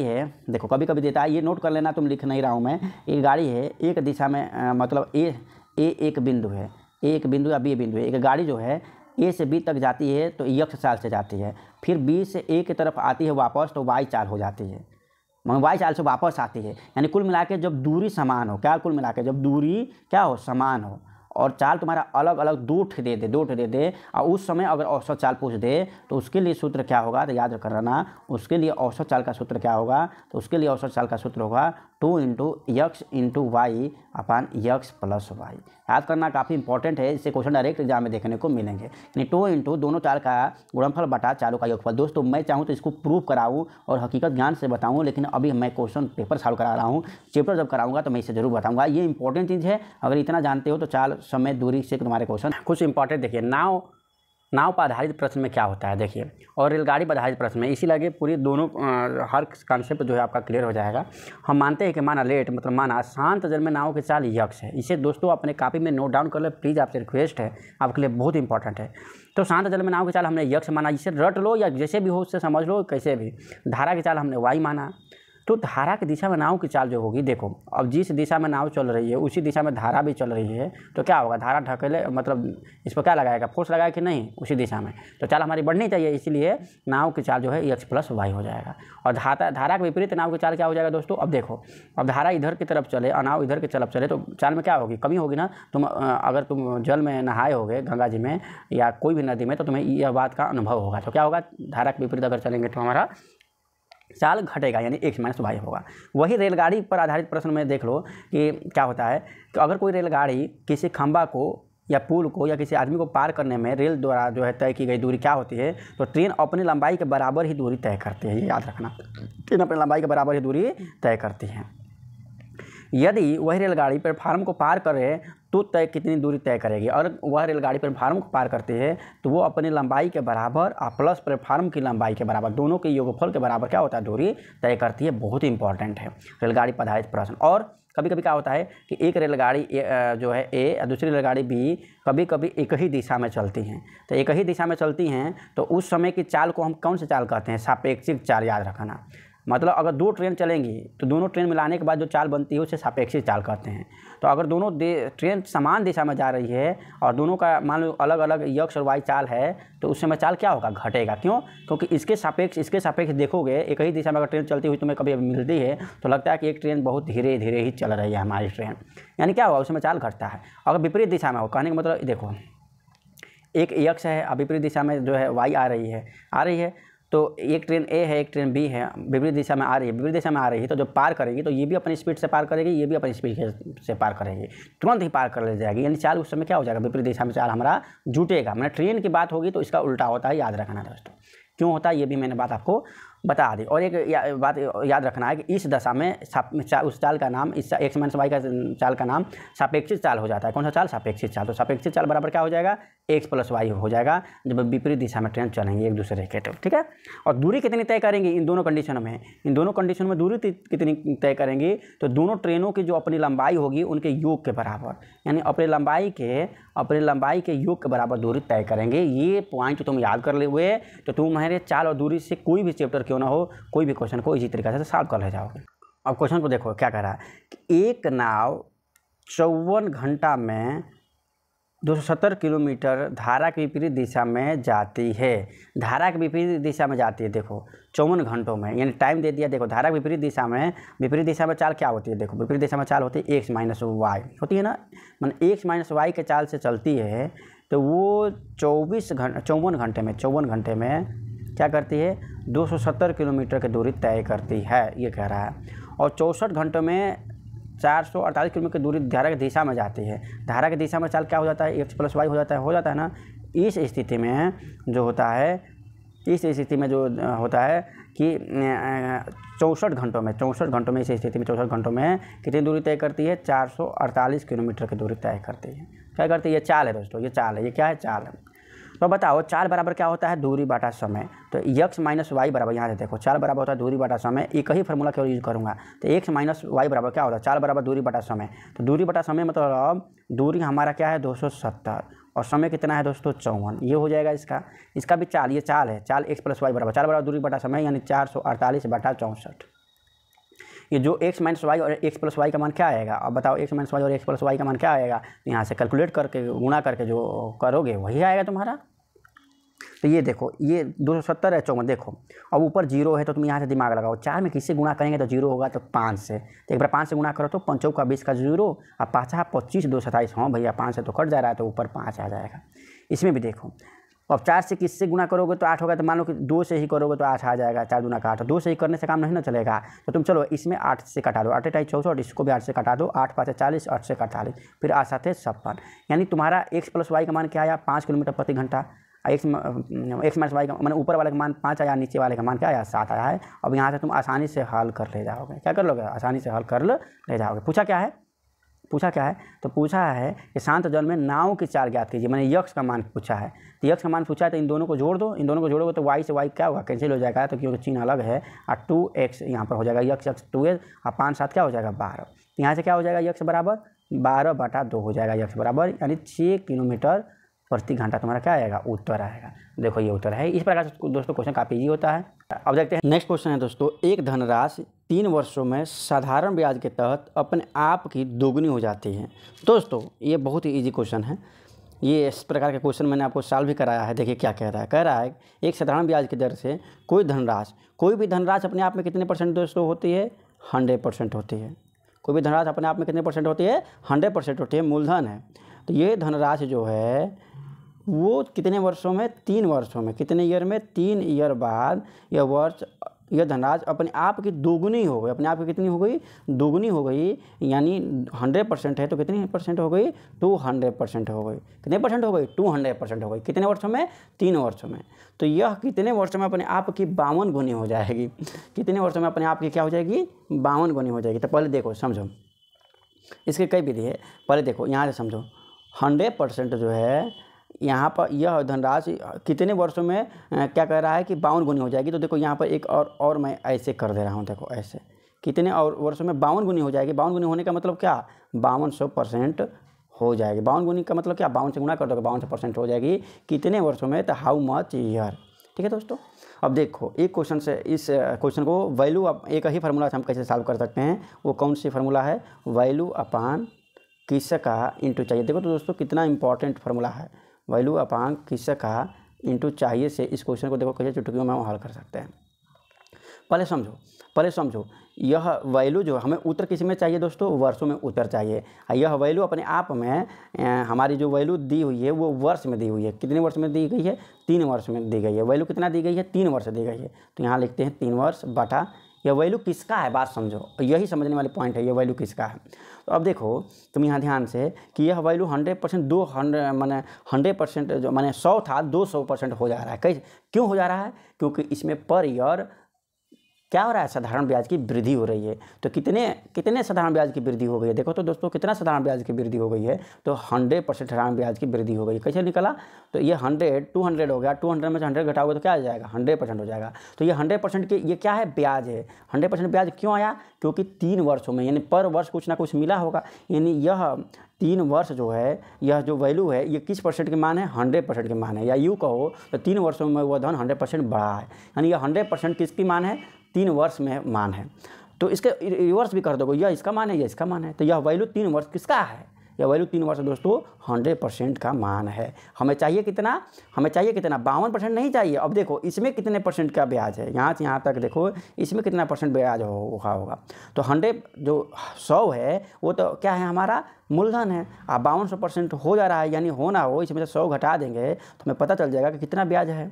है, देखो कभी कभी देता है, ये नोट कर लेना, तुम लिख नहीं रहा हूँ मैं। एक गाड़ी है एक दिशा में, मतलब ए एक बिंदु है, एक बिंदु या बी बिंदु है। एक गाड़ी जो है ए से बी तक जाती है तो x चाल से जाती है, फिर बी से ए की तरफ आती है वापस तो y चाल हो जाती है, y चाल से वापस आती है। यानी कुल मिला के जब दूरी समान हो, क्या कुल मिला के जब दूरी क्या हो, समान हो और चाल तुम्हारा अलग अलग 2 दे दे और उस समय अगर औसत चाल पूछ दे तो उसके लिए सूत्र क्या होगा, तो याद करना, उसके लिए औसत चाल का सूत्र क्या होगा, तो उसके लिए औसत चाल का सूत्र होगा 2 × x × y अपान x + y। याद करना काफ़ी इंपॉर्टेंट है, इससे क्वेश्चन डायरेक्ट एग्जाम में देखने को मिलेंगे। यानी 2 × दोनों चाल का गुणनफल बटा चालों का योगफल। दोस्तों मैं चाहूँ तो इसको प्रूव कराऊँ और हकीकत ज्ञान से बताऊँ, लेकिन अभी मैं क्वेश्चन पेपर सॉल्व करा रहा हूँ। चैप्टर जब कराऊंगा तो मैं इसे जरूर बताऊँगा। ये इंपॉर्टेंट चीज़ है, अगर इतना जानते हो तो चाल समय दूरी से तुम्हारे क्वेश्चन कुछ इंपॉर्टेंट। देखिए नाव पर आधारित प्रश्न में क्या होता है देखिए, और रेलगाड़ी पर आधारित प्रश्न में इसी लगे पूरी दोनों हर कॉन्सेप्ट जो है आपका क्लियर हो जाएगा। हम मानते हैं कि माना लेट मतलब माना शांत जल में नाव की चाल यक्ष है। इसे दोस्तों अपने कॉपी में नोट डाउन कर ले प्लीज़, आपसे रिक्वेस्ट है, आपके लिए बहुत इंपॉर्टेंट है। तो शांत जल में नाव की चाल हमने यक्ष माना, इसे रट लो या जैसे भी हो उससे समझ लो कैसे भी। धारा की चाल हमने वाई माना, तो धारा की दिशा में नाव की चाल जो होगी, देखो अब जिस दिशा में नाव चल रही है उसी दिशा में धारा भी चल रही है, तो क्या होगा, धारा ढकेले मतलब इस पर क्या लगाएगा, फोर्स लगाएगा कि नहीं, उसी दिशा में, तो चाल हमारी बढ़नी चाहिए, इसीलिए नाव की चाल जो है x + y हो जाएगा। और धारा के विपरीत नाव की चाल क्या हो जाएगा दोस्तों, अब देखो अब धारा इधर की तरफ चले और नाव इधर की तरफ चले तो चाल में क्या होगी, कमी होगी ना। अगर तुम जल में नहाए होगे गंगा जी में या कोई भी नदी में तो तुम्हें यह बात का अनुभव होगा। तो क्या होगा, धारा के विपरीत अगर चलेंगे तो हमारा चाल घटेगा, यानी x - y होगा। वही रेलगाड़ी पर आधारित प्रश्न में देख लो कि क्या होता है कि अगर कोई रेलगाड़ी किसी खंभा को या पुल को या किसी आदमी को पार करने में रेल द्वारा जो है तय की गई दूरी क्या होती है, तो ट्रेन अपनी लंबाई के बराबर ही दूरी तय करती है। ये याद रखना, ट्रेन अपनी लंबाई के बराबर ही दूरी तय करती है। यदि वह रेलगाड़ी प्लेटफार्म को पार करे तो कितनी दूरी तय करेगी, और वह रेलगाड़ी प्लेटफार्म को पार करती है तो वो अपनी लंबाई के बराबर और प्लस प्लेटफार्म की लंबाई के बराबर, दोनों के योगफल के बराबर क्या होता है, दूरी तय करती है। बहुत ही इंपॉर्टेंट है रेलगाड़ी पर आधारित प्रश्न। और कभी कभी क्या होता है कि एक रेलगाड़ी जो है ए और दूसरी रेलगाड़ी बी कभी कभी एक ही दिशा में चलती हैं, तो एक ही दिशा में चलती हैं तो उस समय की चाल को हम कौन सी चाल कहते हैं, सापेक्षिक चाल। याद रखना, मतलब अगर दो ट्रेन चलेंगी तो दोनों ट्रेन मिलाने के बाद जो चाल बनती है उसे सापेक्षिक चाल कहते हैं। तो अगर दोनों ट्रेन समान दिशा में जा रही है और दोनों का मान लो अलग अलग यक्ष और वाई चाल है तो उस समय चाल क्या होगा, घटेगा। क्यों? क्योंकि इसके सापेक्ष देखोगे, एक ही दिशा में अगर ट्रेन चलती हुई तुम्हें कभी मिलती है तो लगता है कि एक ट्रेन बहुत धीरे धीरे ही चल रही है हमारी ट्रेन, यानी क्या हुआ, उसमें चाल घटता है। अगर विपरीत दिशा में हो, कहने का मतलब देखो एक यक्ष है, अब विपरीत दिशा में जो है वाई आ रही है, तो एक ट्रेन ए है, एक ट्रेन बी है, विपरीत दिशा में आ रही है, तो जब पार करेगी तो ये भी अपनी स्पीड से पार करेगी, ये भी अपनी स्पीड से पार करेगी, तुरंत ही पार कर ले जाएगी, यानी चाल उस समय क्या हो जाएगा, विपरीत दिशा में चाल हमारा जुटेगा। मैंने ट्रेन की बात होगी तो इसका उल्टा होता है, याद रखना दोस्तों। क्यों होता है ये भी मैंने बात आपको बता दी। और एक बात याद रखना है कि इस दशा में उस चाल का नाम, इस एक्स माइनस वाई का चाल का नाम सापेक्षिक चाल हो जाता है। कौन सा चाल? सापेक्षिक चाल। तो सापेक्षिक चाल बराबर क्या हो जाएगा, एक्स प्लस वाई हो जाएगा जब विपरीत दिशा में ट्रेन चलेंगे एक दूसरे के। तो ठीक है। और दूरी कितनी तय करेंगे इन दोनों कंडीशन में, दूरी कितनी तय करेंगे, तो दोनों ट्रेनों की जो अपनी लंबाई होगी उनके योग के बराबर, यानी अपनी लंबाई के योग के बराबर दूरी तय करेंगे। ये पॉइंट तुम याद कर ले हुए तो तुम्हारे चाल और दूरी से कोई भी चैप्टर क्यों ना हो, कोई भी क्वेश्चन को इसी तरीके से सॉल्व कर ले जाओगे। अब क्वेश्चन को देखो क्या कह रहा है कि एक नाव 54 घंटा में 270 किलोमीटर धारा के विपरीत दिशा में जाती है। धारा के विपरीत दिशा में जाती है, देखो 54 घंटों में, यानी टाइम दे दिया। देखो धारा के विपरीत दिशा में चाल क्या होती है, देखो विपरीत दिशा में चाल होती है एक्स माइनस वाई होती है ना, मतलब एक्स माइनस वाई के चाल से चलती है तो वो 54 घंटे में क्या करती है, 270 किलोमीटर की दूरी तय करती है, ये कह रहा है। और 64 घंटों में 448 किलोमीटर की दूरी धारा की दिशा में जाती है। धारा की दिशा में चाल क्या हो जाता है, एक्स प्लस वाई हो जाता है ना। इस स्थिति में जो होता है कि 64 घंटों में कितनी दूरी तय करती है, 448 किलोमीटर की दूरी तय करती है। क्या करती है, ये चाल है दोस्तों, ये चाल है, ये क्या है, चाल है। तो बताओ चाल बराबर क्या होता है, दूरी बटा समय। तो एक्स माइनस वाई बराबर, यहाँ से देखो चाल बराबर होता है दूरी बटा समय, एक ही फार्मूला केवल यूज करूँगा। तो एक्स माइनस वाई बराबर क्या होता है, चाल बराबर दूरी बटा समय। तो दूरी बटा समय मतलब दूरी हमारा क्या है 270 और समय कितना है दोस्तों 54, ये हो जाएगा इसका भी चाल, ये चाल है, चाल एक्स प्लस वाई बराबर चाल बराबर दूरी बटा समय, यानी 448 बटा 64। ये जो एक्स माइनस वाई और एक्स प्लस वाई का मान क्या आएगा, अब बताओ एक्स माइनस वाई और एक्स प्लस वाई का मान क्या आएगा, यहाँ से कैलकुलेट करके गुणा करके जो करोगे वही आएगा तुम्हारा। तो ये देखो ये 270 है 54, देखो अब ऊपर 0 है तो तुम यहाँ से दिमाग लगाओ, 4 में किससे गुणा करेंगे तो 0 होगा, तो 5 से। तो एक बार 5 से गुणा करो तो 5 का 20 का 0 और 5 25 2 27, हाँ भैया 5 से तो कट जा रहा है तो ऊपर 5 आ जाएगा। इसमें भी देखो अब 4 से किससे गुणा करोगे तो 8 होगा, तो मान लो कि 2 से ही करोगे तो 8 आ जाएगा, 4 दूना का 8। 2 से ही करने से काम नहीं ना चलेगा, तो तुम चलो इसमें 8 से कटा दो, 8 8 64, इसको भी 8 से कटा दो, 8 5 40, 8 से 48, फिर 8 7 56, यानी तुम्हारा एक्स प्लस वाई का मान क्या आया 5 किलोमीटर प्रति घंटा। एक्स माइनस वाई का मैंने ऊपर वाले का मान 5 आया, नीचे वाले का मान क्या आया 7 आया है। अब यहाँ से तुम आसानी से हल कर ले जाओगे, क्या कर लोगे, आसानी से हल कर ले जाओगे। पूछा क्या है, तो पूछा है कि शांत जल में नाव की चाल ज्ञात कीजिए, मैंने यक्ष का मान पूछा है। तो यक्ष का मान पूछा है तो इन दोनों को जोड़ दो, इन दोनों को जोड़ोगे तो वाई से वाई क्या होगा, कैंसिल हो जाएगा, तो क्योंकि चिन्ह अलग है। और 2x यहाँ पर हो जाएगा, यक्ष 2x और 5 7 क्या हो जाएगा 12। यहाँ से क्या हो जाएगा, यक्ष बराबर 12 बटा 2 हो जाएगा, यक्ष बराबर यानी 6 किलोमीटर प्रति घंटा तुम्हारा क्या आएगा, उत्तर आएगा। देखो ये उत्तर है। इस प्रकार से दोस्तों क्वेश्चन काफ़ी ईजी होता है। अब देखते हैं नेक्स्ट क्वेश्चन है दोस्तों, एक धनराशि 3 वर्षों में साधारण ब्याज के तहत अपने आप की दोगुनी हो जाती है। दोस्तों ये बहुत ही ईजी क्वेश्चन है, ये इस प्रकार के क्वेश्चन मैंने आपको सॉल्व भी कराया है। देखिए क्या कह रहा है एक साधारण ब्याज की दर से कोई भी धनराशि अपने आप में कितने परसेंट दोस्तों होती है, 100% होती है। कोई भी धनराशि अपने आप में कितने परसेंट होती है, 100% होती है, मूलधन है। तो ये धनराशि जो है वो कितने वर्षों में, 3 वर्षों में, कितने ईयर में, 3 ईयर बाद यह धनराशि अपने आप की दोगुनी हो गई। अपने आप की कितनी हो गई, दोगुनी हो गई, यानी 100% है तो कितनी परसेंट हो गई, 200% हो गई। कितने परसेंट हो गई, 200% हो गई। कितने वर्षों में, 3 वर्षों में। तो यह कितने वर्षों में अपने आप की 52 गुनी हो जाएगी। कितने वर्षों में अपने आप की क्या हो जाएगी, 52 गुनी हो जाएगी। तो पहले देखो समझो, इसकी कई विधि है, पहले देखो यहाँ से समझो। 100% जो है यहाँ पर यह धनराशि कितने वर्षों में क्या कह रहा है कि 52 गुनी हो जाएगी। तो देखो यहाँ पर एक और मैं ऐसे कर दे रहा हूँ, देखो ऐसे कितने और वर्षों में 52 गुनी हो जाएगी। 52 गुनी होने का मतलब क्या, 5200% हो जाएगी। 52 गुनी का मतलब क्या, 52 से गुणा कर दोगे 5200% हो जाएगी। कितने वर्षों में, तो हाउ मच ईयर, ठीक है दोस्तों। अब देखो एक क्वेश्चन से इस क्वेश्चन को वैल्यू एक ही फार्मूला से हम कैसे सॉल्व कर सकते हैं, वो कौन सी फार्मूला है, वैल्यू अपान किसका इंटू चाहिए। देखो तो दोस्तों कितना इंपॉर्टेंट फार्मूला है, वैल्यू अपान किसका इंटू चाहिए से इस क्वेश्चन को देखो कैसे चुटकियों में हल कर सकते हैं। पहले समझो यह वैल्यू जो हमें उत्तर किस में चाहिए दोस्तों, वर्षों में उत्तर चाहिए। यह वैल्यू अपने आप में हमारी जो वैल्यू दी हुई है वो वर्ष में दी हुई है। कितने वर्ष में दी गई है, 3 वर्ष में दी गई है। वैल्यू कितना दी गई है, 3 वर्ष दी गई है। तो यहाँ लिखते हैं 3 वर्ष बटा यह वैल्यू किसका है, बात समझो, यही समझने वाले पॉइंट है, ये वैल्यू किसका है। तो अब देखो तुम यहाँ ध्यान से कि यह वैल्यू 100% माने 100% जो माने 100 था 200% हो जा रहा है। कैसे, क्यों हो जा रहा है, क्योंकि इसमें पर ईयर क्या हो रहा है, साधारण ब्याज की वृद्धि हो रही है। तो कितने साधारण ब्याज की वृद्धि हो गई है, देखो तो दोस्तों कितना साधारण ब्याज की वृद्धि हो गई है, तो 100% साधारण ब्याज की वृद्धि हो गई। कैसे निकला, तो ये 200 हो गया, 200 में से 100 घटाओगे तो क्या आ जाएगा, 100% हो जाएगा। तो ये 100% के ये क्या है, ब्याज है। 100% ब्याज क्यों आया, क्योंकि 3 वर्षों में यानी पर वर्ष कुछ ना कुछ मिला होगा। यानी यह 3 वर्ष जो है, यह जो वैल्यू है ये किस परसेंट के मान है, 100% के मान है। या यूँ कहो तो 3 वर्षों में वह धन 100% बढ़ा है, यानी यह 100% किसकी मान है, 3 वर्ष में मान है। तो इसके रिवर्स भी कर दोगे, यह इसका मान है, यह इसका मान है। तो यह वैल्यू 3 वर्ष किसका है, यह वैल्यू 3 वर्ष दोस्तों 100% का मान है। हमें चाहिए कितना, 52% नहीं चाहिए। अब देखो इसमें कितने परसेंट का ब्याज है, यहाँ से यहाँ तक देखो इसमें कितना परसेंट ब्याज होगा। तो 100 है वो तो क्या है, हमारा मूलधन है। अब 52% हो जा रहा है, यानी हो ना हो इसमें से 100 घटा देंगे तो हमें पता चल जाएगा कि कितना ब्याज है,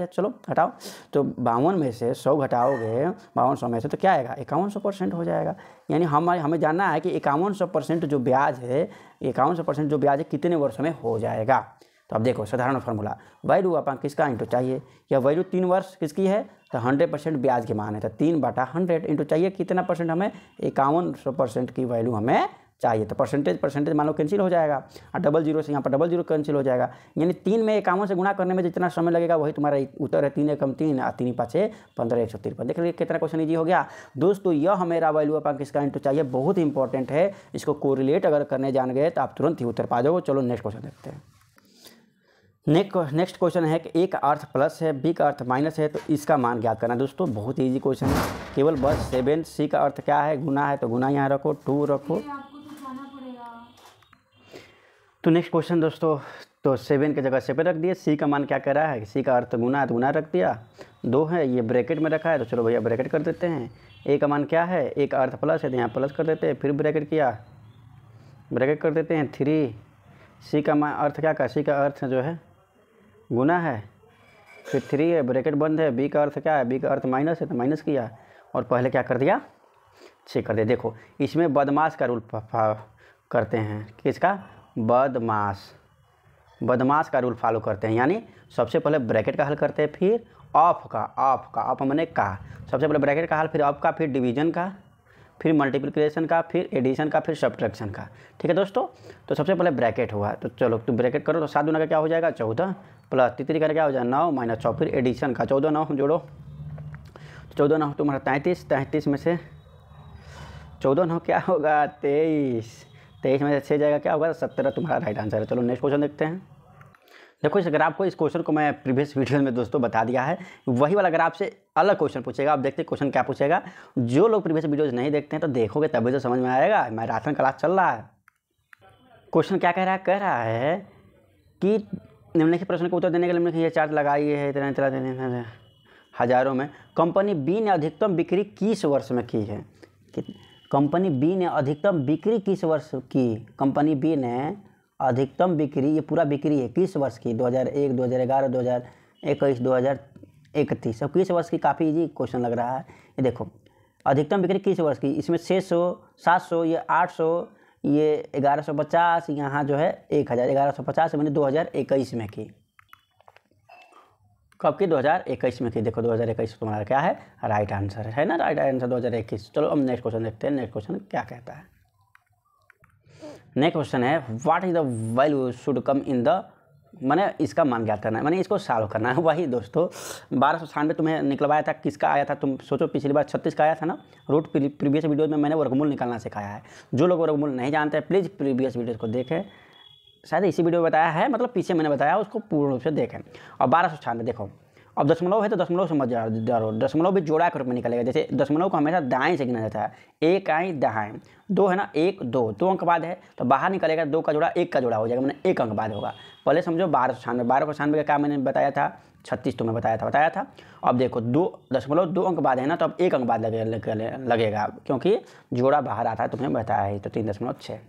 चलो घटाओ। तो 52 में से 100 घटाओगे, 5200 में से तो क्या आएगा, 5100% हो जाएगा। यानी हमें जानना है कि 5100% जो ब्याज है, 5100% जो ब्याज है कितने वर्षों में हो जाएगा। तो अब देखो साधारण फार्मूला, वैल्यू अपन किसका इंटू चाहिए, या वैल्यू 3 वर्ष किसकी है, तो 100% ब्याज के मान है। तो 3/100 इंटू चाहिए कितना परसेंट, हमें 5100% की वैल्यू हमें चाहिए। तो परसेंटेज मान लो कैंसिल हो जाएगा, और डबल जीरो से यहाँ पर डबल जीरो कैंसिल हो जाएगा। यानी 3 में 51 से गुणा करने में जितना समय लगेगा वही तुम्हारा उत्तर है। 3 एकम 3 और 3 पाँचे 15, 153। देख लीजिए कितना क्वेश्चन ईजी हो गया दोस्तों। यह मेरा वैल्यू अपन किसका इंटू चाहिए बहुत इंपॉर्टेंट है। इसको कोरिलेट अगर करने जान गए तो आप तुरंत ही उत्तर पा जाओगे। चलो नेक्स्ट क्वेश्चन देखते हैं। नेक्स्ट क्वेश्चन है कि ए का अर्थ प्लस है, बी का अर्थ माइनस है, तो इसका मान ज्ञात करना। दोस्तों बहुत ईजी क्वेश्चन है, केवल बस 7। सी का अर्थ क्या है, गुना है, तो गुना यहाँ रखो, 2 रखो। तो नेक्स्ट क्वेश्चन दोस्तों, तो 7 की जगह 7 रख दिए। सी का मान क्या कह रहा है, सी का अर्थ गुना है तो गुना रख दिया। 2 है, ये ब्रैकेट में रखा है तो चलो भैया ब्रैकेट कर देते हैं। ए का मान क्या है, ए का अर्थ प्लस है तो यहाँ प्लस कर देते हैं, फिर ब्रैकेट किया, ब्रैकेट कर देते हैं 3। सी का मान अर्थ क्या, सी का अर्थ जो है गुना है, फिर 3 है, ब्रैकेट बंद है। बी का अर्थ क्या है, बी का अर्थ माइनस है तो माइनस किया, और पहले क्या कर दिया, चेक कर दिया। देखो इसमें बदमाश का रूल करते हैं, किसका, बदमाश का रूल फॉलो करते हैं। यानी सबसे पहले ब्रैकेट का हल करते हैं, फिर ऑफ मैंने का, सबसे पहले ब्रैकेट का हल, फिर ऑफ का, फिर डिवीजन का, फिर मल्टीप्लिकेशन का, फिर एडिशन का, फिर सब्ट्रैक्शन का। ठीक है दोस्तों, तो सबसे पहले ब्रैकेट हुआ, तो चलो तो ब्रैकेट करो। तो 7 दूना का क्या हो जाएगा, 14, प्लस 3 का क्या हो जाएगा 9 माइनस 6, फिर एडिशन का 14 9 जोड़ो, तो 14 9 तुम्हारा 33 में से 14 9 क्या होगा 23 में से 6 जाएगा क्या होगा 17, तुम्हारा राइट आंसर है। चलो नेक्स्ट क्वेश्चन देखते हैं। देखो इस ग्राफ को, इस क्वेश्चन को मैं प्रीवियस वीडियो में दोस्तों बता दिया है, वही वाला ग्राफ से अलग क्वेश्चन पूछेगा। आप देखते हैं क्वेश्चन क्या पूछेगा। जो लोग प्रीवियस वीडियोज नहीं देखते हैं तो देखोगे तभी तो समझ में आएगा। मैराथन क्लास चल रहा है। क्वेश्चन क्या कह रहा है कि निम्नलिखित प्रश्न को उत्तर देने के लिए निम्नलिखित ये चार्ट लगाई है, इतना हज़ारों में। कंपनी बी ने अधिकतम बिक्री किस वर्ष में की है, कंपनी बी ने अधिकतम बिक्री किस वर्ष की, कंपनी बी ने अधिकतम बिक्री, ये पूरा बिक्री है किस वर्ष की, 2001, 2011, 2021, 2031। सब किस वर्ष की, काफ़ी इजी क्वेश्चन लग रहा है। ये देखो अधिकतम बिक्री किस वर्ष की, इसमें 600, 700, ये 800, ये 1150, यहाँ जो है 1000, 1150 मैंने 2021 में की। कब की, 2021 में की। देखो 2021 तुम्हारा क्या है, राइट आंसर है ना, राइट आंसर 2021। चलो अब नेक्स्ट क्वेश्चन देखते हैं। नेक्स्ट क्वेश्चन क्या कहता है। नेक्स्ट क्वेश्चन है what is the value should come in the, मैंने इसका मान ज्ञात करना है, मैंने इसको सॉल्व करना है। वही दोस्तों 1296 तुम्हें निकलवाया था, किसका आया था, तुम सोचो पिछली बार 36 का आया था ना। रूट प्रीवियस वीडियोज में मैंने वर्गमूल निकालना सिखाया है। जो लोग वर्गमूल नहीं जानते हैं प्लीज़ प्रीवियस वीडियोज़ को देखें, शायद इसी वीडियो में बताया है, मतलब पीछे मैंने बताया उसको पूर्ण रूप से देखें। और 1296 देखो अब दशमलव है तो दशमलव समझ जाओ, दशमलव भी जोड़ा के रूप में निकलेगा। जैसे दशमलव को हमेशा दाएं से गिना जाता है, एक आई दाएं, 2 है ना, 1 2, 2 अंक बाद है तो बाहर निकलेगा 2 का जोड़ा 1 का जोड़ा हो जाएगा, मैंने 1 अंक बाद होगा। पहले समझो 1296, 1296 का क्या मैंने बताया था, 36 तुम्हें बताया था। अब देखो 2 अंक बाद है ना, तो अब 1 अंक बाद लगेगा क्योंकि जोड़ा बाहर आता है, तुम्हें बताया है। तो 3.6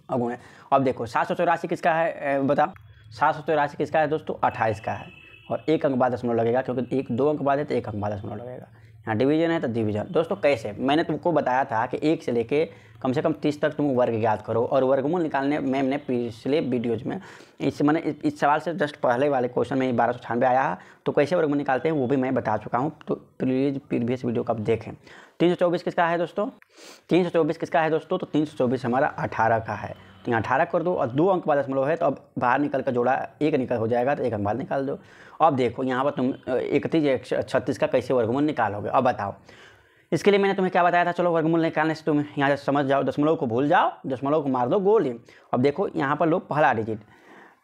अब गुणे। अब देखो 784 किसका है बताओ, 784 किसका है दोस्तों, 28 का है, और 1 अंक बाद दशमलव लगेगा क्योंकि 2 अंक बाद है तो 1 अंक बाद दशमलव लगेगा। यहाँ डिवीजन है तो डिवीजन। दोस्तों कैसे, मैंने तुमको बताया था कि 1 से लेके कम से कम 30 तक तुम वर्ग याद करो, और वर्गमूल निकालने में मैंने पिछले वीडियोज़ में मैंने इस सवाल से जस्ट पहले वाले क्वेश्चन में 1296 आया, तो कैसे वर्गमूल निकालते हैं वो भी मैं बता चुका हूँ, तो प्लीज़ प्रीवियस वीडियो को आप देखें। 324 किसका है दोस्तों, 324 किसका है दोस्तों, तो 324 हमारा 18 का है, तो यहाँ 18 कर दो, और 2 अंक बाद दशमलव है तो अब बाहर निकल कर जोड़ा 1 निकल हो जाएगा, तो 1 अंक बाद निकाल दो। अब देखो यहाँ पर तुम 31 36 का कैसे वर्गमूल निकालोगे, अब बताओ। इसके लिए मैंने तुम्हें क्या बताया था, चलो वर्गमूल निकालने से तुम यहाँ से समझ जाओ, दशमलव को भूल जाओ, दशमलव को मार दो गोली। अब देखो यहाँ पर लो पहला डिजिट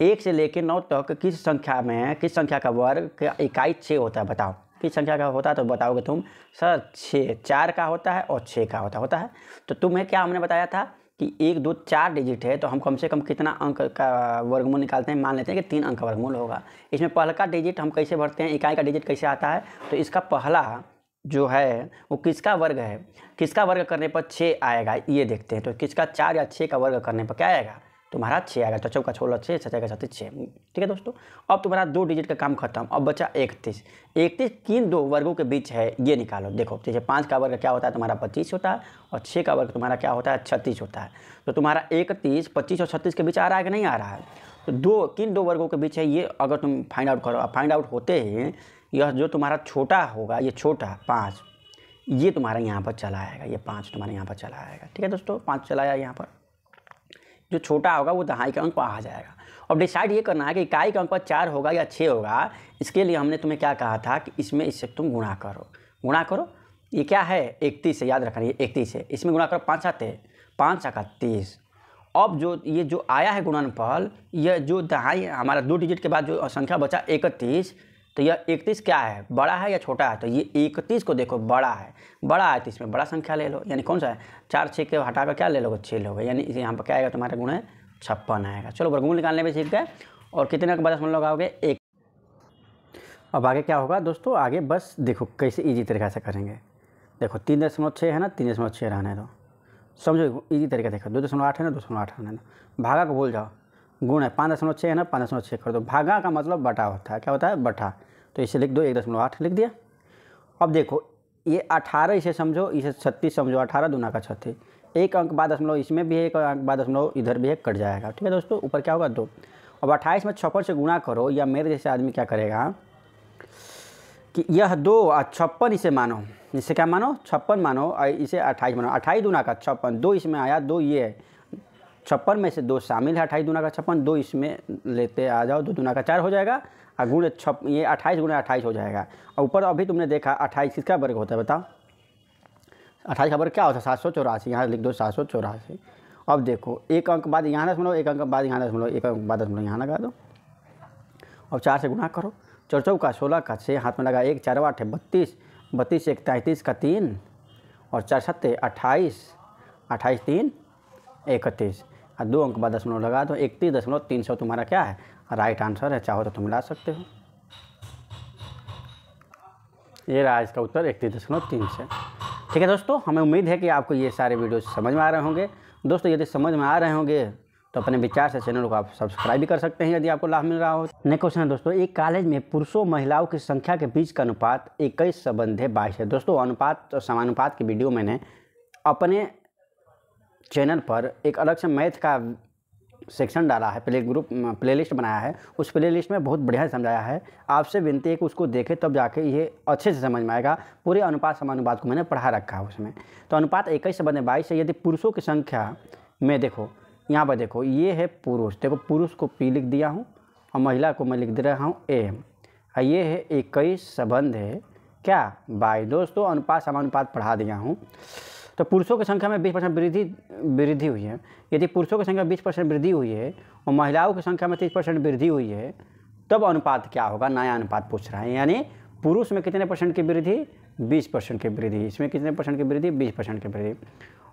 1 से लेकर 9 तक किस संख्या का वर्ग का इकाई 6 होता है, बताओ किस संख्या का होता है, तो बताओगे तुम सर 6, 4 का होता है और 6 का होता है। तो तुम्हें क्या हमने बताया था कि 1 2 4 डिजिट है, तो हम कम से कम कितना अंक का वर्गमूल निकालते हैं, मान लेते हैं कि 3 अंक का वर्गमूल होगा। इसमें पहला का डिजिट हम कैसे भरते हैं, इकाई का डिजिट कैसे आता है, तो इसका पहला जो है वो किसका वर्ग है, किसका वर्ग करने पर 6 आएगा, ये देखते हैं। तो किसका 4 या 6 का वर्ग करने पर क्या आएगा, तुम्हारा 6 आएगा। तो चौका 16 6, 6 का 36 6, ठीक है दोस्तों। अब तुम्हारा 2 डिजिट का काम खत्म, अब बचा 31 किन 2 वर्गों के बीच है ये निकालो। देखो जैसे 5 का वर्ग क्या होता है तुम्हारा 25 होता है, और 6 का वर्ग तुम्हारा क्या होता है 36 होता है। तो तुम्हारा 31 25 और 36 के बीच आ रहा है कि नहीं आ रहा है, तो किन 2 वर्गों के बीच है ये अगर तुम फाइंड आउट करो। फाइंड आउट होते ही यह जो तुम्हारा छोटा होगा, ये छोटा 5 ये तुम्हारा यहाँ पर चला आएगा, ये 5 तुम्हारे यहाँ पर चला आएगा, ठीक है दोस्तों। 5 चला आया यहाँ पर, जो छोटा होगा वो दहाई के अंक पर आ जाएगा। अब डिसाइड ये करना है कि इकाई का अंक पर 4 होगा या 6 होगा। इसके लिए हमने तुम्हें क्या कहा था कि इसमें इससे तुम गुणा करो। ये क्या है 31 से, याद रखना ये 31 है, इसमें गुणा करो 5 आते 5 का 30। अब जो आया है गुणनफल, यह जो दहाई हमारा 2 डिजिट के बाद जो संख्या बचा 31, तो यह 31 क्या है, बड़ा है या छोटा है, तो ये 31 को देखो बड़ा है तो इसमें बड़ा संख्या ले लो, यानी कौन सा है 4 6 के हटाकर क्या ले लोगे 6 लोगे, यानी यहाँ पर क्या आएगा तुम्हारा गुण है 56 आएगा। चलो वर्गमूल निकालने में सीख गए, और कितने के बाद दशमलव लगाओगे 1। अब आगे क्या होगा दोस्तों, आगे बस देखो कैसे ईजी तरीक़ा से करेंगे। देखो 3.6 है ना, 3.6 रहने दो, समझो ईजी तरीका। देखो 2.8 है ना, 2.8 रहने दो, भागा को भूल जाओ, गुण है 5.6 है ना, 5.6 कर दो। भागा का मतलब बटा होता है, क्या होता है बटा, तो इसे लिख दो 1.8 लिख दिया। अब देखो ये 18 इसे समझो, इसे 36 समझो, 18 दूना का 36, 1 अंक बाद दशमलव इसमें भी है, 1 अंक बाद दशमलव इधर भी है, कट जाएगा, ठीक है दोस्तों। ऊपर क्या होगा 2। अब 28 में 56 से गुणा करो, या मेरे जैसे आदमी क्या करेगा कि यह 2 और 56 इसे मानो, इससे क्या मानो 56 मानो, और इसे 28 मानो। 28 दूना का 56, 2 इसमें आया, 2 ये है, 56 में से 2 शामिल है, 28 दूना का 56, 2 इसमें लेते आ जाओ, 2 दूना का 4 हो जाएगा, और गुण ये 28 गुणा 28 हो जाएगा। और ऊपर अभी तुमने देखा 28 किसका वर्ग होता है बताओ, 28 का वर्ग क्या होता है 784, यहाँ लिख दो 784। अब देखो 1 अंक बाद यहाँ दशमलव, 1 अंक बाद यहाँ दशमलव, 1 अंक बाद दशमलव यहाँ लगा दो। अब 4 से गुणा करो, 4 चौका 16 का 6, हाथ में लगा 1, 4 8 है 32, 32 1 33 का 3, और 4 7 28, 28 3 31, और 2 अंक बाद दशमलव लगा दो। 31.300 तुम्हारा क्या है राइट आंसर है, चाहो तो तुम ला सकते हो। ये रहा इसका उत्तर 31.300। ठीक है दोस्तों, हमें उम्मीद है कि आपको ये सारे वीडियो समझ में आ रहे होंगे। दोस्तों यदि समझ में आ रहे होंगे तो अपने विचार से चैनल को आप सब्सक्राइब भी कर सकते हैं यदि आपको लाभ मिल रहा हो। नेक्स्ट क्वेश्चन है दोस्तों, एक कॉलेज में पुरुषों महिलाओं की संख्या के बीच का अनुपात 21:22 है। दोस्तों अनुपात और समानुपात की वीडियो मैंने अपने चैनल पर एक अलग से मैथ का सेक्शन डाला है, प्लेलिस्ट बनाया है। उस प्लेलिस्ट में बहुत बढ़िया समझाया है। आपसे विनती है कि उसको देखें, तब जाके ये अच्छे से समझ में आएगा। पूरे अनुपात समानुपात को मैंने पढ़ा रखा है उसमें। तो अनुपात 21:22 है। यदि पुरुषों की संख्या में देखो, यहाँ पर देखो ये है पुरुष, देखो पुरुष को P लिख दिया हूँ और महिला को मैं लिख दे रहा हूँ A। ये है 21 संबंध है क्या 22। दोस्तों अनुपात समानुपात पढ़ा दिया हूँ। तो पुरुषों की संख्या में 20% वृद्धि हुई है। यदि पुरुषों की संख्या 20% वृद्धि हुई है और महिलाओं की संख्या में 30% वृद्धि हुई है, तब अनुपात क्या होगा, नया अनुपात पूछ रहा है। यानी पुरुष में कितने % की वृद्धि, 20% की वृद्धि, इसमें कितने % की वृद्धि, 20% की वृद्धि,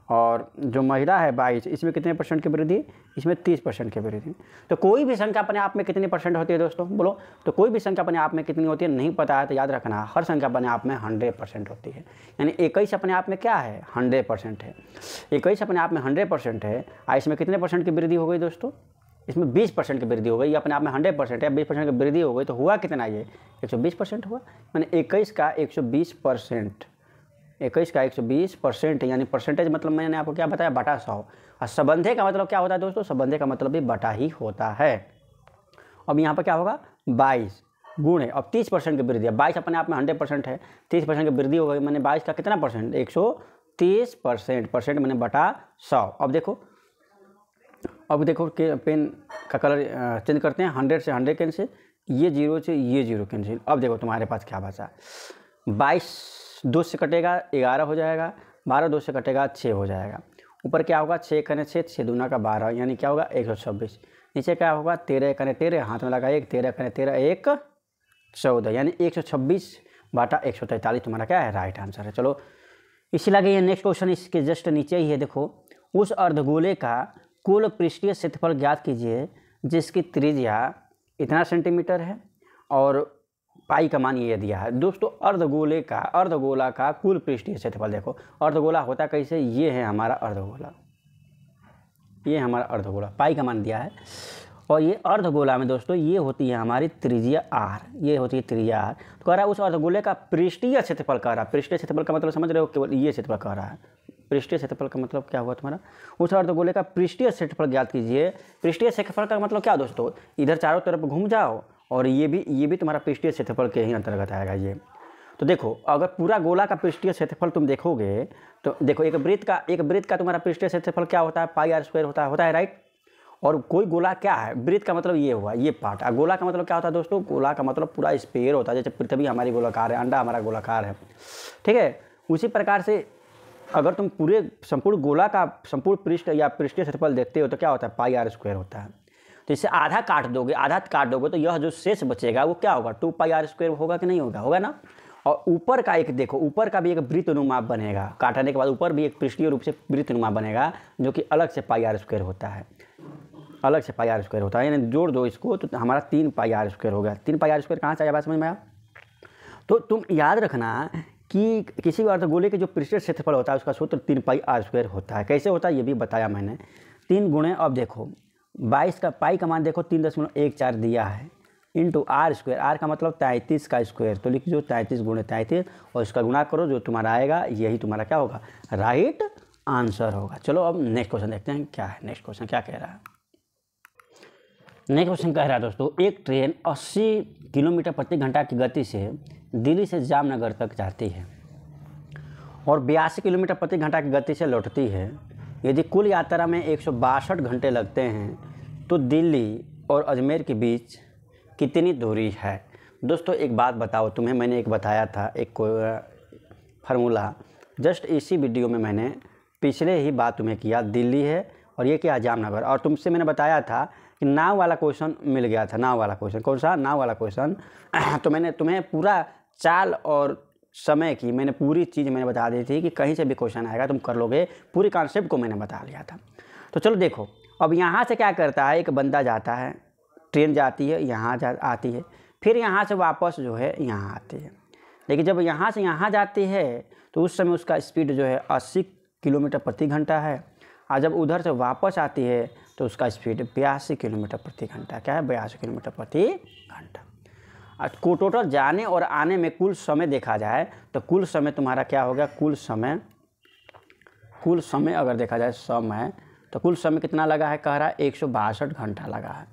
और जो महिला है 22, इसमें कितने % की वृद्धि, इसमें 30% की वृद्धि। तो कोई भी संख्या अपने आप में कितनी % होती है दोस्तों, बोलो। तो कोई भी संख्या अपने आप में कितनी होती है, नहीं पता है तो याद रखना, हर संख्या अपने आप में 100% होती है। यानी 21 अपने आप में क्या है, 100% है। 21 अपने आप में 100% है, इसमें कितने % की वृद्धि हो गई दोस्तों, इसमें 20% की वृद्धि हो गई। ये अपने आप में 100% है, 20% की वृद्धि हो गई, तो हुआ कितना, ये 120% हुआ। मैंने 21 का 120%, 21 का 120% यानी परसेंटेज मतलब मैंने आपको क्या बताया, बटा 100। और संबंधे का मतलब क्या होता है दोस्तों, संबंधे का मतलब भी बटा ही होता है। अब यहाँ पर क्या होगा, 22 गुणे, अब 30% की वृद्धि है। 22 अपने आप में 100% है, 30% की वृद्धि हो गई, मैंने 22 का कितना %, 130%, मैंने बटा 100। अब देखो कि पेन का कलर चेंज करते हैं, 100 से 100 कैंसिल, ये 0 से ये 0 कैंसिल। अब देखो तुम्हारे पास क्या बचा, 22 2 से कटेगा 11 हो जाएगा, 12 2 से कटेगा 6 हो जाएगा। ऊपर क्या होगा, 6 कने 6, 6 दूना का 12, यानी क्या होगा 126। नीचे क्या होगा, 13 कने 13, हाथ में लगा 1, 13 कने 13 1 14, यानी 126 बटा 143 तुम्हारा क्या है, राइट आंसर है। चलो इसी लगे ये नेक्स्ट क्वेश्चन इसके जस्ट नीचे ही है। देखो, उस अर्धगोले का कुल पृष्ठीय क्षेत्रफल ज्ञात कीजिए जिसकी त्रिज्या इतना सेंटीमीटर है और पाई का मान ये दिया है। दोस्तों अर्धगोला का कुल पृष्ठीय क्षेत्रफल, देखो अर्धगोला होता कैसे, ये है हमारा अर्धगोला, ये हमारा अर्धगोला, पाई का मान दिया है। और ये अर्धगोला में दोस्तों ये होती है हमारी त्रिज्या r, ये होती है त्रिज्या r। तो कह रहा है उस अर्धगोले का पृष्ठीय क्षेत्रफल कह रहा है। पृष्ठीय क्षेत्रफल का मतलब समझ रहे हो, केवल ये क्षेत्रफल कह रहा है। पृष्ठीय क्षेत्रफल का मतलब क्या हुआ तुम्हारा, उस अर्धगोले का पृष्ठीय क्षेत्रफल ज्ञात कीजिए। पृष्ठीय क्षेत्रफल का मतलब क्या दोस्तों, इधर चारों तरफ घूम जाओ और ये भी तुम्हारा पृष्ठीय क्षेत्रफल के ही अंतर्गत आएगा ये। तो देखो अगर पूरा गोला का पृष्ठीय क्षेत्रफल तुम देखोगे तो देखो एक वृत्त का तुम्हारा पृष्ठीय क्षेत्रफल क्या होता है, πr² होता है, राइट। और कोई गोला क्या है, वृत्त का मतलब ये हुआ ये पार्ट, और गोला का मतलब क्या होता है दोस्तों, गोला का मतलब पूरा स्फीयर होता है। जैसे पृथ्वी हमारी गोलाकार है, अंडा हमारा गोलाकार है, ठीक है। उसी प्रकार से अगर तुम पूरे संपूर्ण गोला का संपूर्ण पृष्ठ या पृष्ठीय क्षेत्रफल देखते हो तो क्या होता है, πr² होता है। तो इससे आधा काट दोगे तो यह जो शेष बचेगा वो क्या होगा, 2πr² होगा कि नहीं होगा, होगा ना। और ऊपर का एक देखो, ऊपर का भी एक वृत्तनुमा बनेगा, काटने के बाद ऊपर भी एक पृष्ठीय रूप से वृत्तनुमा बनेगा जो कि अलग से πr² होता है, अलग से πr² होता है। यानी जोड़ दो इसको तो हमारा 3πr² हो गया। 3πr² कहाँ से आया, बात समझ में आया। तो तुम याद रखना कि किसी भी अर्धगोले के जो पृष्ठीय क्षेत्रफल होता है उसका सूत्र 3πr² होता है। कैसे होता है ये भी बताया मैंने, 3 गुणे, अब देखो 22 का पाई का मान देखो 3.14 दिया है, इंटू r², r का मतलब 33 का स्क्वायर, तो लिख दो 33 गुणे 33 और इसका गुणा करो, जो तुम्हारा आएगा यही तुम्हारा क्या होगा, राइट आंसर होगा। चलो अब नेक्स्ट क्वेश्चन देखते हैं क्या है, नेक्स्ट क्वेश्चन क्या कह रहा है। नेक्स्ट क्वेश्चन कह रहा है दोस्तों, एक ट्रेन 80 किलोमीटर प्रति घंटा की गति से दिल्ली से जामनगर तक जाती है और 82 किलोमीटर प्रति घंटा की गति से लौटती है। यदि कुल यात्रा में 162 घंटे लगते हैं तो दिल्ली और अजमेर के बीच कितनी दूरी है। दोस्तों एक बात बताओ, तुम्हें मैंने एक बताया था एक फार्मूला, जस्ट इसी वीडियो में मैंने पिछले ही बात तुम्हें किया, दिल्ली है और ये क्या, जामनगर। और तुमसे मैंने बताया था कि नाव वाला क्वेश्चन मिल गया था, नाव वाला क्वेश्चन, कौन सा, नाव वाला क्वेश्चन। तो मैंने तुम्हें पूरा चाल और समय की मैंने पूरी चीज़ मैंने बता दी थी कि कहीं से भी क्वेश्चन आएगा तुम कर लोगे, पूरी कॉन्सेप्ट को मैंने बता लिया था। तो चलो देखो, अब यहाँ से क्या करता है, एक बंदा जाता है, ट्रेन जाती है यहाँ आती है, फिर यहाँ से वापस जो है यहाँ आती है। लेकिन जब यहाँ से यहाँ जाती है तो उस समय उसका स्पीड जो है 80 किलोमीटर प्रति घंटा है, और जब उधर से वापस आती है तो उसका स्पीड 82 किलोमीटर प्रति घंटा, क्या है, 82 किलोमीटर प्रति घंटा। को टोटल जाने और आने में कुल समय देखा जाए तो कुल समय तुम्हारा क्या हो गया, कुल समय अगर देखा जाए समय, तो कुल समय कितना लगा है, कह रहा है 162 घंटा लगा है।